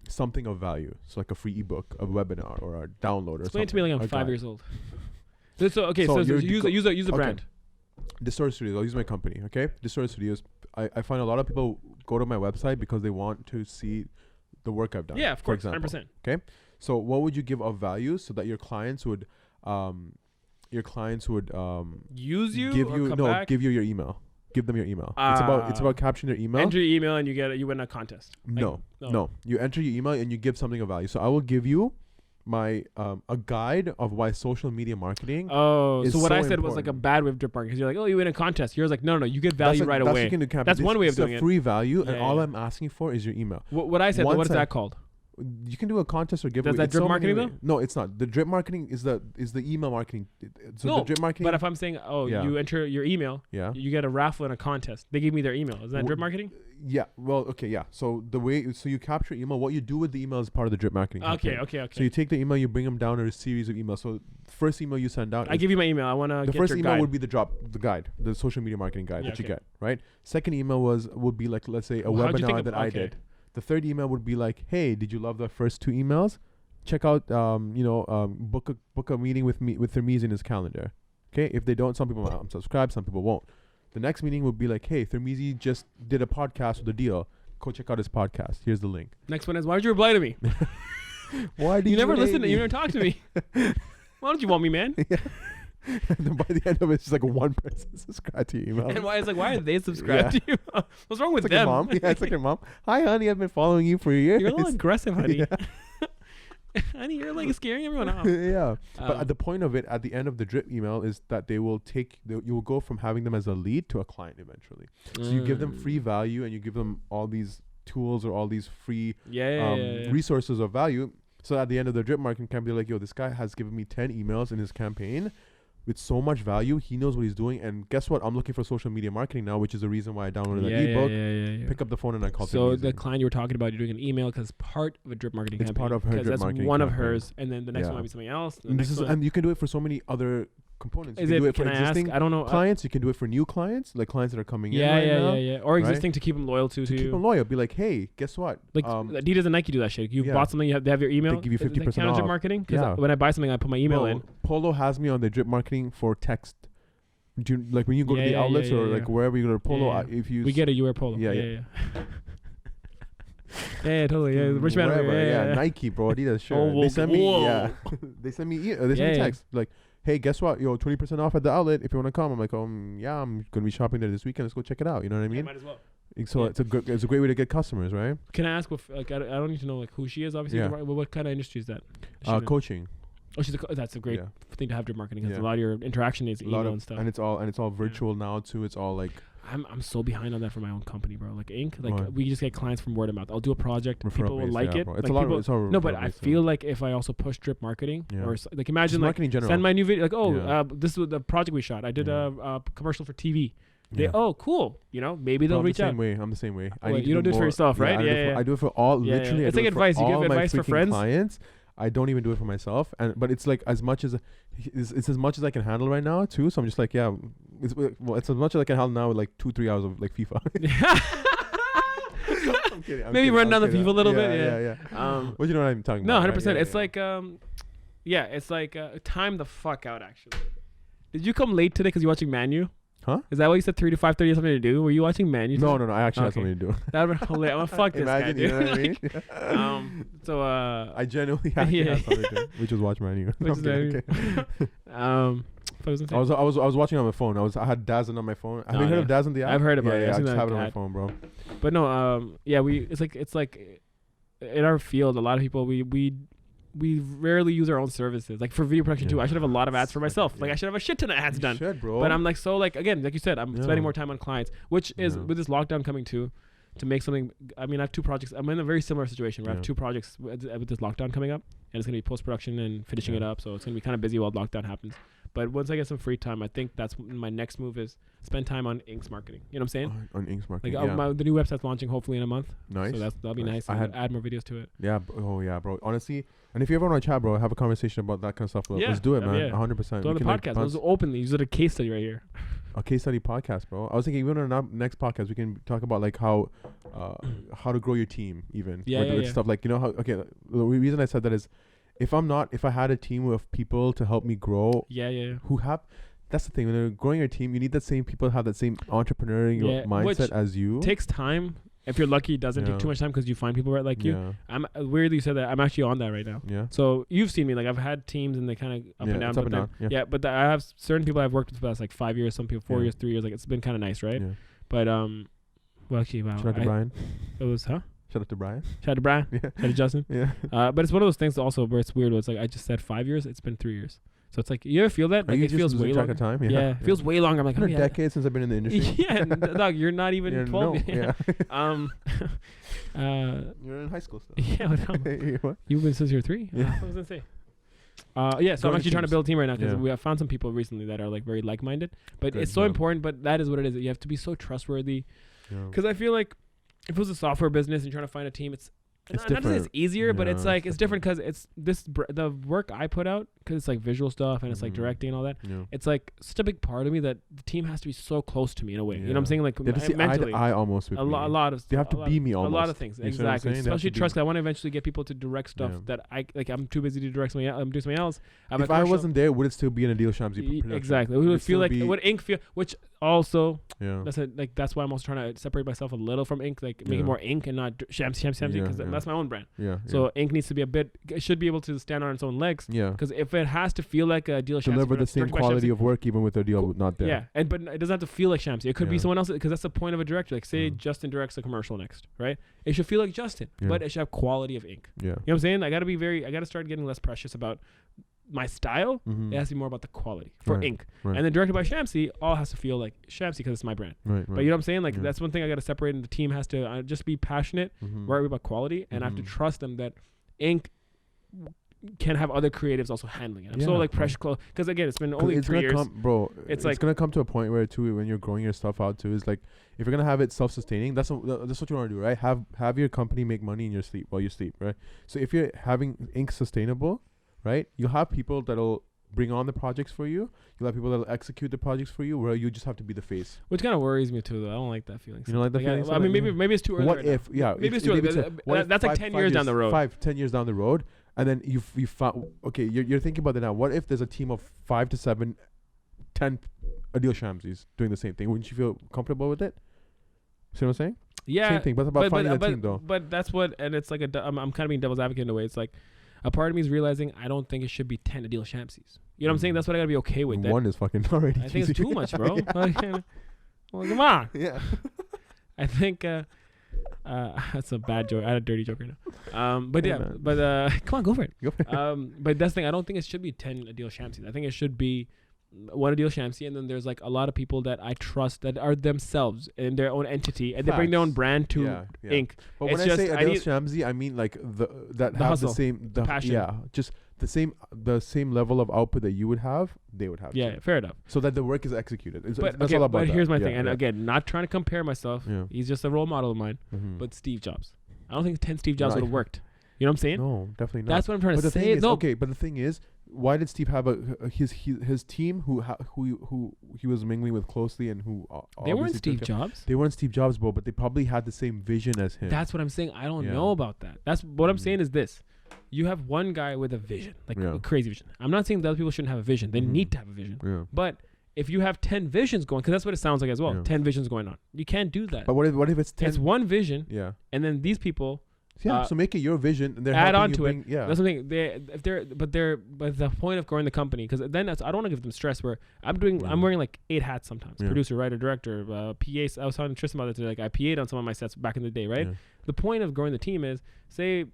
something of value. So like a free ebook, a webinar, or a download. Explain or it to me like I'm 5 years old. So okay, So so you're use a brand. Distorted Studios. I'll use my company. Okay, Distorted Studios. I find a lot of people go to my website because they want to see the work I've done. Yeah, of course, for example. 100%. Okay, so what would you give of value so that your clients would Use you give or you come no back? give you your email. Give them your email. It's about capturing their email. Enter your email and you win a contest. No. You enter your email and you give something of value. So I will give you my a guide of why social media marketing. Oh, is so what so I said was like a important. bad way of drip marketing because you're like, oh, you win a contest. Yours like, no, you get value right away. That's one way of doing it. It's a free value, Yeah, and all yeah. I'm asking for is your email. What I said, what is that called? You can do a contest or giveaway. Does that It's drip so many marketing ways. No, it's not. The drip marketing is the email marketing. So No, the drip marketing. But if I'm saying, Yeah. you enter your email, Yeah. you get a raffle and a contest. They give me their email. Is that drip marketing? Yeah. Well, okay. Yeah. So you capture email. What you do with the email is part of the drip marketing. Okay. campaign. So you take the email, you bring them down in a series of emails. So the first email you send out. I give you my email. I want to the get first your email guide. would be the guide, the social media marketing guide Yeah, that you okay. get, right? Second email would be like, let's say a Well, how'd you think webinar of- that I okay. did. The third email would be like, hey, did you love the first 2 emails? Check out, book a meeting with Thirmizi in his calendar. Okay, if they don't, some people might unsubscribe, some people won't. The next meeting would be like, hey, Thirmizi just did a podcast with a deal. Go check out his podcast. Here's the link. Next one is, why did you reply to me? Why do You never hate listen to me? you never talk to me. Why don't you want me, man? And then by the end of it, it's just like one person subscribed to your email. And why are they subscribed to you? What's wrong with It's like them? your mom. Yeah, it's like your mom. Hi, honey. I've been following you for years. You're a little aggressive, honey. Yeah. Honey, you're like scaring everyone off. Yeah. But at the point of it, at the end of the drip email, is that you will go from having them as a lead to a client eventually. So you give them free value and you give them all these tools or all these free resources of value. So at the end of the drip marketing campaign, they're like, yo, this guy has given me 10 emails in his campaign with so much value. He knows what he's doing. And guess what? I'm looking for social media marketing now, which is the reason why I downloaded that ebook. Yeah. Pick up the phone and I call So Thirmizi. the client you were talking about, you're doing an email because part of a drip marketing It's campaign. part of her drip that's marketing one of campaign. hers, and then the next Yeah. one might be something else. And you can do it for so many other components. Is you can do it? it for Can I ask? existing I don't know. clients. You can do it for new clients, like clients that are coming in right now. Yeah. Or existing to keep them loyal to To keep you. them loyal. Be like, hey, guess what? Like Adidas and Nike do that shit. You Yeah. bought something, they have your email. They give you Does that 50% count as drip off. marketing? Because Yeah. when I buy something, I put my email in. Polo has me on the drip marketing for text. Do you, like when you go to the outlets or like wherever you go to Polo, if you we get it, you wear Polo. Yeah. Yeah, totally. Yeah, rich man. Wherever, Yeah. Nike, bro, Adidas, sure. Oh, they send me, whoa. they send me text like, hey, guess what? Yo, 20% off at the outlet if you want to come. I'm like, yeah, I'm gonna be shopping there this weekend. Let's go check it out. You know what I mean? Might as well. So it's a great way to get customers, right? Can I ask what? Like, I don't need to know like who she is. Obviously, Yeah. what kind of industry is that? Is she in? Coaching. Oh, that's a great Yeah. thing to have drip marketing because Yeah. a lot of your interaction is A lot email of and stuff. and it's all virtual now too. It's all like I'm so behind on that for my own company, bro. Like Inc. Like What? we just get clients from word of mouth. I'll do a project, people will referral-based, like yeah, it. bro. It's Like a lot people, of it's all no, but I referral-based, feel like if I also push drip marketing Yeah. or like imagine Just like marketing in general. send my new video like Yeah. this was the project we shot. I did Yeah. a commercial for TV. They Yeah. Cool. Maybe Bro, they'll reach out. I'm the same way. I Well, need you to don't do it for more- yourself, right? Yeah. I do it for all. Yeah, Literally, yeah. I It's do like it for advice. You give all my advice for freaking friends? clients. I don't even do it for myself, but it's like as much as it's as much as I can handle right now too. So I'm just like, yeah, it's as much as I can handle now with like 2-3 hours of like FIFA. I'm kidding. Maybe run down the FIFA a little bit. Yeah. Well, you know what I'm talking No, about. 100%. Right? It's like it's like time the fuck out. Actually, did you come late today because you're watching Man U? Huh? Is that why you said 3 to 5:30 has something to do? Were you watching Man U? No. I actually have Okay. something to do. That would be hilarious. I'm gonna fuck this Imagine, guy, you dude. know what I mean? So I genuinely actually Yeah. have something to do, which is watch Man U. Which is Okay. I was watching on my phone. I had Dazzn on my phone. Have you heard of Dazzn the app? I've heard about it. Yeah, I just have it on my phone, bro. But no, it's like in our field, a lot of people we rarely use our own services. Like for video production too, I should have a lot of ads for myself. Like I should have a shit ton of ads done. Should, bro. But I'm like, so like again, like you said, I'm spending more time on clients, which is with this lockdown coming too, to make something. I mean, I have 2 projects. I'm in a very similar situation where I have 2 projects with this lockdown coming up, and it's gonna be post production and finishing it up. So it's gonna be kind of busy while lockdown happens. But once I get some free time, I think that's my next move is spend time on Ink's marketing. You know what I'm saying? On Ink's marketing. Like the new website's launching hopefully in a month. Nice. So that'll be nice. Add more videos to it. Yeah. Oh yeah, bro. Honestly, and if you ever want to chat, bro, have a conversation about that kind of stuff. Let's do it, man. 100%. Do on the podcast. Let's openly use it a case study right here. A case study podcast, bro. I was thinking even on our next podcast we can talk about like how to grow your team even. With stuff like, you know how. Okay, the reason I said that is, if I had a team of people to help me grow. Who have. That's the thing. When you're growing your team, you need that same people have that same entrepreneurial mindset as you. Takes time. If you're lucky, it doesn't take too much time because you find people right like you. I'm weirdly you said that. I'm actually on that right now. Yeah. So you've seen me. Like I've had teams and they kind of up and down. Up and down. But I have certain people I've worked with for the last like 5 years. Some people 4 years, 3 years. Like it's been kind of nice, right? Yeah. But well, actually, wow. Shout out to Brian. It was Shout out to Brian. Shout out to Brian. Yeah. Shout out to Justin. Yeah. But it's one of those things also where it's weird. Where it's like I just said 5 years. It's been 3 years. So it's like, you ever feel that? Like it feels way longer. Time? Yeah. It feels way longer. I'm like, a decade since I've been in the industry. Yeah, dog, you're not even 12. Yeah. You're in high school still. Yeah. What? You've been since you're 3? Yeah. What was I say? So I'm actually trying to build a team right now because we have found some people recently that are like very like-minded. But it's so important. But that is what it is. You have to be so trustworthy. Because I feel like if it was a software business and you're trying to find a team, it's not to say it's easier, but it's like it's different because it's the work I put out because it's like visual stuff and it's like directing and all that. Yeah. It's like such a big part of me that the team has to be so close to me in a way. You know what I'm saying? Like mentally, I almost with a lot of they have to be me almost. A lot of things, exactly. Especially trust. I want to eventually get people to direct stuff that I'm too busy to direct something. I'm doing something else. If I wasn't there, would it still be in a Adil Shamsi production? Exactly. It would feel like would Ink feel, which also that's why I'm also trying to separate myself a little from Ink, like make it more Ink and not Shamsi because that's my own brand. So Ink needs to be it should be able to stand on its own legs. Yeah. Because if it has to feel like a deal, deliver the same quality of work even with a deal not there. Yeah, but it doesn't have to feel like Shamsi. It could be someone else because that's the point of a director. Like say Justin directs a commercial next, right? It should feel like Justin, but it should have quality of Ink. Yeah. You know what I'm saying? I gotta start getting less precious about my style. It has to be more about the quality for Ink. Right. And then directed by Shamsi, all has to feel like Shamsi because it's my brand. Right. But you know what I'm saying? Like that's one thing I got to separate, and the team has to just be passionate, worry about quality, and I have to trust them that Ink can have other creatives also handling it. I'm so like pressure close because again, it's been only 3 years. It's gonna come to a point where too, when you're growing your stuff out too, is like if you're gonna have it self-sustaining, that's what you want to do, right? Have your company make money in your sleep while you sleep, right? So if you're having Ink sustainable, right, you'll have people that'll bring on the projects for you. You'll have people that'll execute the projects for you, where you just have to be the face. Which kind of worries me too, though. I don't like that feeling. You don't like that feeling? I mean, maybe it's too early. What if? Yeah, maybe it's too early. That's like 10 years down the road. 10 years down the road, and then you found. Okay, you're thinking about it now. What if there's a team of 5 to 7, 10 Adil Shamsis doing the same thing? Wouldn't you feel comfortable with it? See what I'm saying? Yeah. Same thing, but it's about finding a team though. But that's what, and it's like I'm kind of being devil's advocate in a way. It's like a part of me is realizing I don't think it should be 10 Adil Shamsis. You know what I'm saying? That's what I gotta be okay with. One is fucking already. I think it's too much, bro. Well, come on. Yeah. I think that's a bad joke. I had a dirty joke right now. But come on, go for it. But that's the thing. I don't think it should be 10 Adil Shamsis. I think it should be one Adil Shamsi, and then there's like a lot of people that I trust that are themselves in their own entity, and they bring their own brand to Ink. But when I say Adil Shamsi, I mean like the have hustle, the passion. Yeah, just the same level of output that you would have, they would have. Yeah, fair enough. So that the work is exexecuted. That's all about that. But here's my thing, and again, not trying to compare myself. Yeah. He's just a role model of mine. But Steve Jobs, I don't think 10 Steve Jobs would have worked. You know what I'm saying? No, definitely not. That's what I'm trying to say. Okay, but the thing is, why did Steve have his team who he was mingling with closely and who they weren't Steve Jobs. They weren't Steve Jobs, bro, but they probably had the same vision as him. That's what I'm saying. I don't know about that. That's what I'm saying is this. You have one guy with a vision, like a crazy vision. I'm not saying that other people shouldn't have a vision. They need to have a vision. Yeah. But if you have 10 visions going, because that's what it sounds like as well. 10 visions going on. You can't do that. But what if it's 10? It's one vision. Yeah. And then these people Yeah, so make it your vision. And they're add helping on you to bring, it. Yeah, That's something but the point of growing the company, because then I don't want to give them stress. Where I'm wearing like 8 hats sometimes: producer, writer, director, PA. I was talking to Tristan about it today. Like I PA'd on some of my sets back in the day, right? The point of growing the team is, say,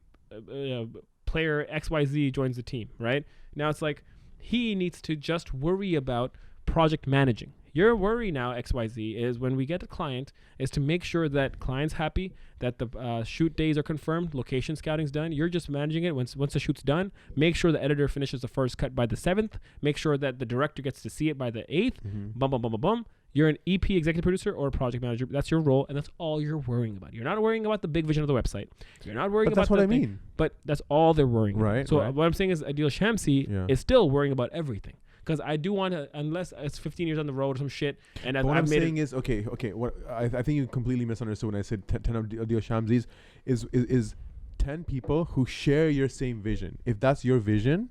player XYZ joins the team, right? Now it's like he needs to just worry about project managing. Your worry now, XYZ, is when we get a client, is to make sure that client's happy, that the shoot days are confirmed, location scouting's done. You're just managing it. Once the shoot's done, make sure the editor finishes the first cut by the 7th. Make sure that the director gets to see it by the 8th. Bum, bum, bum, bum, bum. You're an EP, executive producer, or a project manager. That's your role, and that's all you're worrying about. You're not worrying about the big vision of the website. You're not worrying about that's what I mean. But that's all they're worrying about. So Right. what I'm saying is Adil Shamsi is still worrying about everything. Because I do want to, unless it's 15 years on the road or some shit. And what I'm saying is, okay. What I think you completely misunderstood when I said 10 of Adil Shamsi's is 10 people who share your same vision. If that's your vision,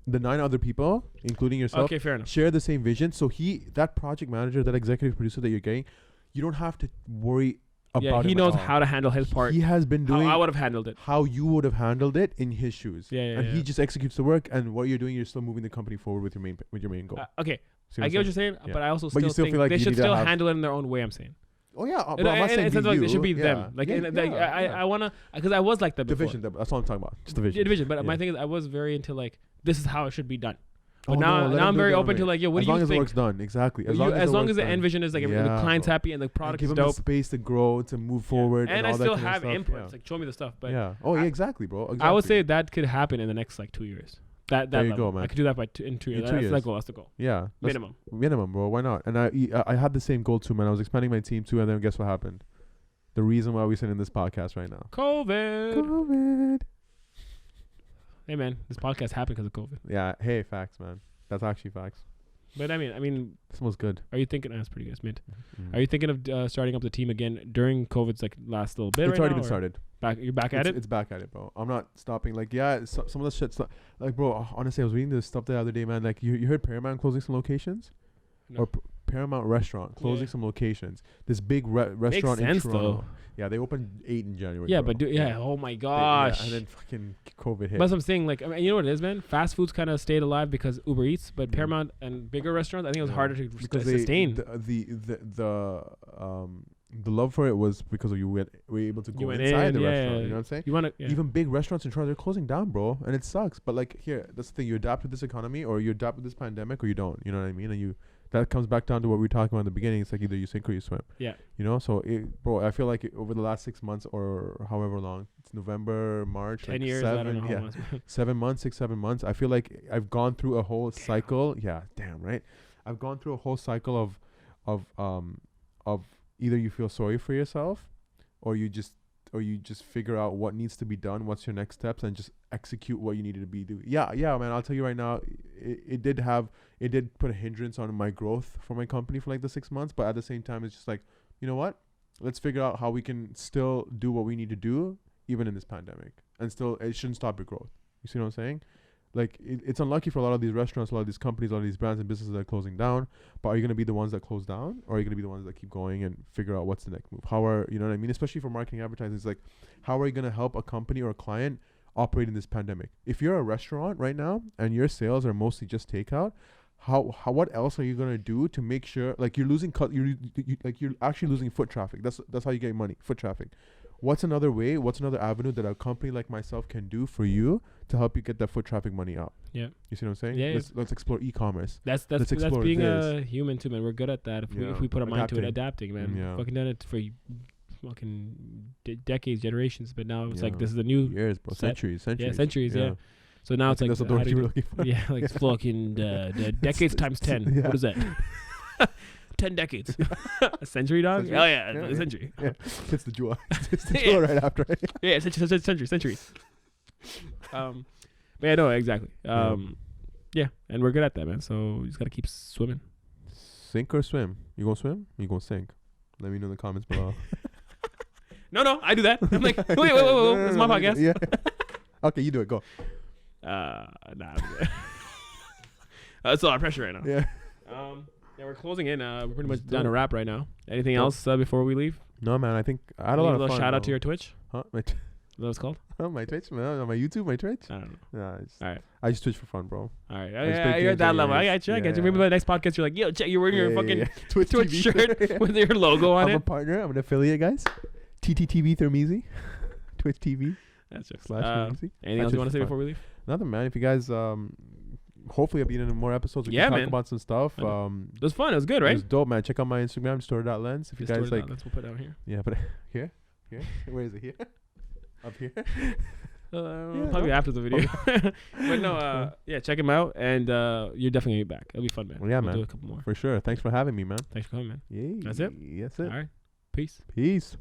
the 9 other people, including yourself, okay, fair enough, share the same vision. So that project manager, that executive producer that you're getting, you don't have to worry about. He knows how to handle his part. He has been doing how I would have handled it. How you would have handled it in his shoes. And he just executes the work, and what you're doing, you're still moving the company forward with your main goal. Okay, I get what you're saying, but I also but still feel like they should still handle it in their own way. I'm saying. Oh yeah, I'm not saying it like they should be them. Like I wanna, because I was like that before. Division. That's what I'm talking about. Just division. Yeah, division. But my thing is, I was very into like, this is how it should be done. But now I'm very open to like, what do you think? As long as the work's done, exactly. As long as the end vision is like the client's happy and the product is dope. Give them the space to grow, to move forward, and all I still that have kind of input. stuff. Like show me the stuff. But exactly, bro. Exactly. I would say that could happen in the next like 2 years. That there you level. go, man. I could do that in 2 years. That's the goal. Yeah, minimum, bro. Why not? And I had the same goal too, man. I was expanding my team too, and then guess what happened? The reason why we're sitting in this podcast right now. COVID. Hey man, this podcast happened because of COVID. Yeah. Hey, facts, man. That's actually facts. But I mean, this was good. Are you thinking? That's pretty good. It's mint. Are you thinking of starting up the team again during COVID's like last little bit? It's already been started. You're back at it. It's back at it, bro. I'm not stopping. Like, some of the shit's like, bro. Honestly, I was reading this stuff the other day, man. Like, you heard Paramount closing some locations, or Paramount Restaurant closing some locations. This big restaurant in Toronto. Though. Yeah, they opened 8 in January. Yeah, bro. but oh my gosh. And then fucking COVID hit. But I'm saying, like, I mean, you know what it is, man? Fast foods kind of stayed alive because Uber Eats, but Paramount and bigger restaurants, I think it was harder to sustain. The love for it was because you were able to go inside the restaurant. You know what I'm saying? Even big restaurants in Toronto, they're closing down, bro, and it sucks. But like, here, that's the thing: you adapt with this economy, or you adapt with this pandemic, or you don't. You know what I mean? And that comes back down to what we were talking about in the beginning. It's like either you sink or you swim. Yeah. You know, so bro, I feel like over the last 6 months or however long, it's November, March, 10 years, I don't know how long. 7 months, 6-7 months. I feel like I've gone through a whole cycle. Yeah, damn right. I've gone through a whole cycle of either you feel sorry for yourself, or you just figure out what needs to be done, what's your next steps, and just execute what you needed to be doing. Yeah, man. I'll tell you right now, it did put a hindrance on my growth for my company for like the 6 months, but at the same time, it's just like, you know what? Let's figure out how we can still do what we need to do, even in this pandemic, and still it shouldn't stop your growth. You see what I'm saying? Like, it's unlucky for a lot of these restaurants, a lot of these companies, a lot of these brands and businesses that are closing down. But are you going to be the ones that close down, or are you going to be the ones that keep going and figure out what's the next move? You know what I mean? Especially for marketing, advertising, it's like, how are you going to help a company or a client operate in this pandemic? If you're a restaurant right now and your sales are mostly just takeout, what else are you going to do to make sure, like, you're losing you're actually losing foot traffic? That's how you get money, foot traffic. What's another way? What's another avenue that a company like myself can do for you to help you get that foot traffic money up? Yeah. You see what I'm saying? Yeah. Let's explore e-commerce. That's being a human too, man. We're good at that. If we put our mind to it, adapting, man. Yeah. Fucking done it for fucking decades, generations. But now it's like, this is a new years, bro. Centuries. Yeah, centuries. Yeah. So now it's like, that's the word you were looking for. Yeah, like fucking decades times 10. Yeah. What is that? 10 decades. A century, dog? Century? Oh, yeah, a century. Yeah. It's the jewel. It's the jewel right after. Yeah, century. But yeah, no, exactly. Yeah, and we're good at that, man. So you just got to keep swimming. Sink or swim? You going to swim? Or you going to sink? Let me know in the comments below. No, I do that. I'm like, wait. This is my podcast. Yeah. Okay, you do it. Go. Nah. That's a lot of pressure right now. Yeah. Yeah, we're closing in. We're pretty much done a wrap right now. Anything else before we leave? No, man. I think I had a lot of fun. Shout out to your Twitch. Huh? what it's called? Oh, my Twitch, man. On my YouTube, my Twitch. I don't know. Nah, All right. I just Twitch for fun, bro. All right. I just Yeah, play you're at games that on level. I yours. got you. I got you. Yeah. Maybe by the next podcast, you're like, yo, check, you're wearing your fucking Twitch Twitch TV. shirt with your logo on I'm a it. partner. I'm an affiliate, guys. TTTV Thirmizi. Twitch TV. That's just Thirmizi. anything else you want to say before we leave? Nothing, man. If you guys, hopefully I'll be in more episodes. We can talk about some stuff. It was fun. It was good, right? It was dope, man. Check out my Instagram, distorted.lens. If you guys like, we'll put down here. yeah, but here, where is it? Here, up here. Probably after the video. But no, yeah, check him out, and you're definitely gonna be back. It'll be fun, man. Well, yeah, we'll man. do a couple more. For sure. Thanks for having me, man. Thanks for coming, man. Yay. That's it? That's it. All right. Peace. Peace.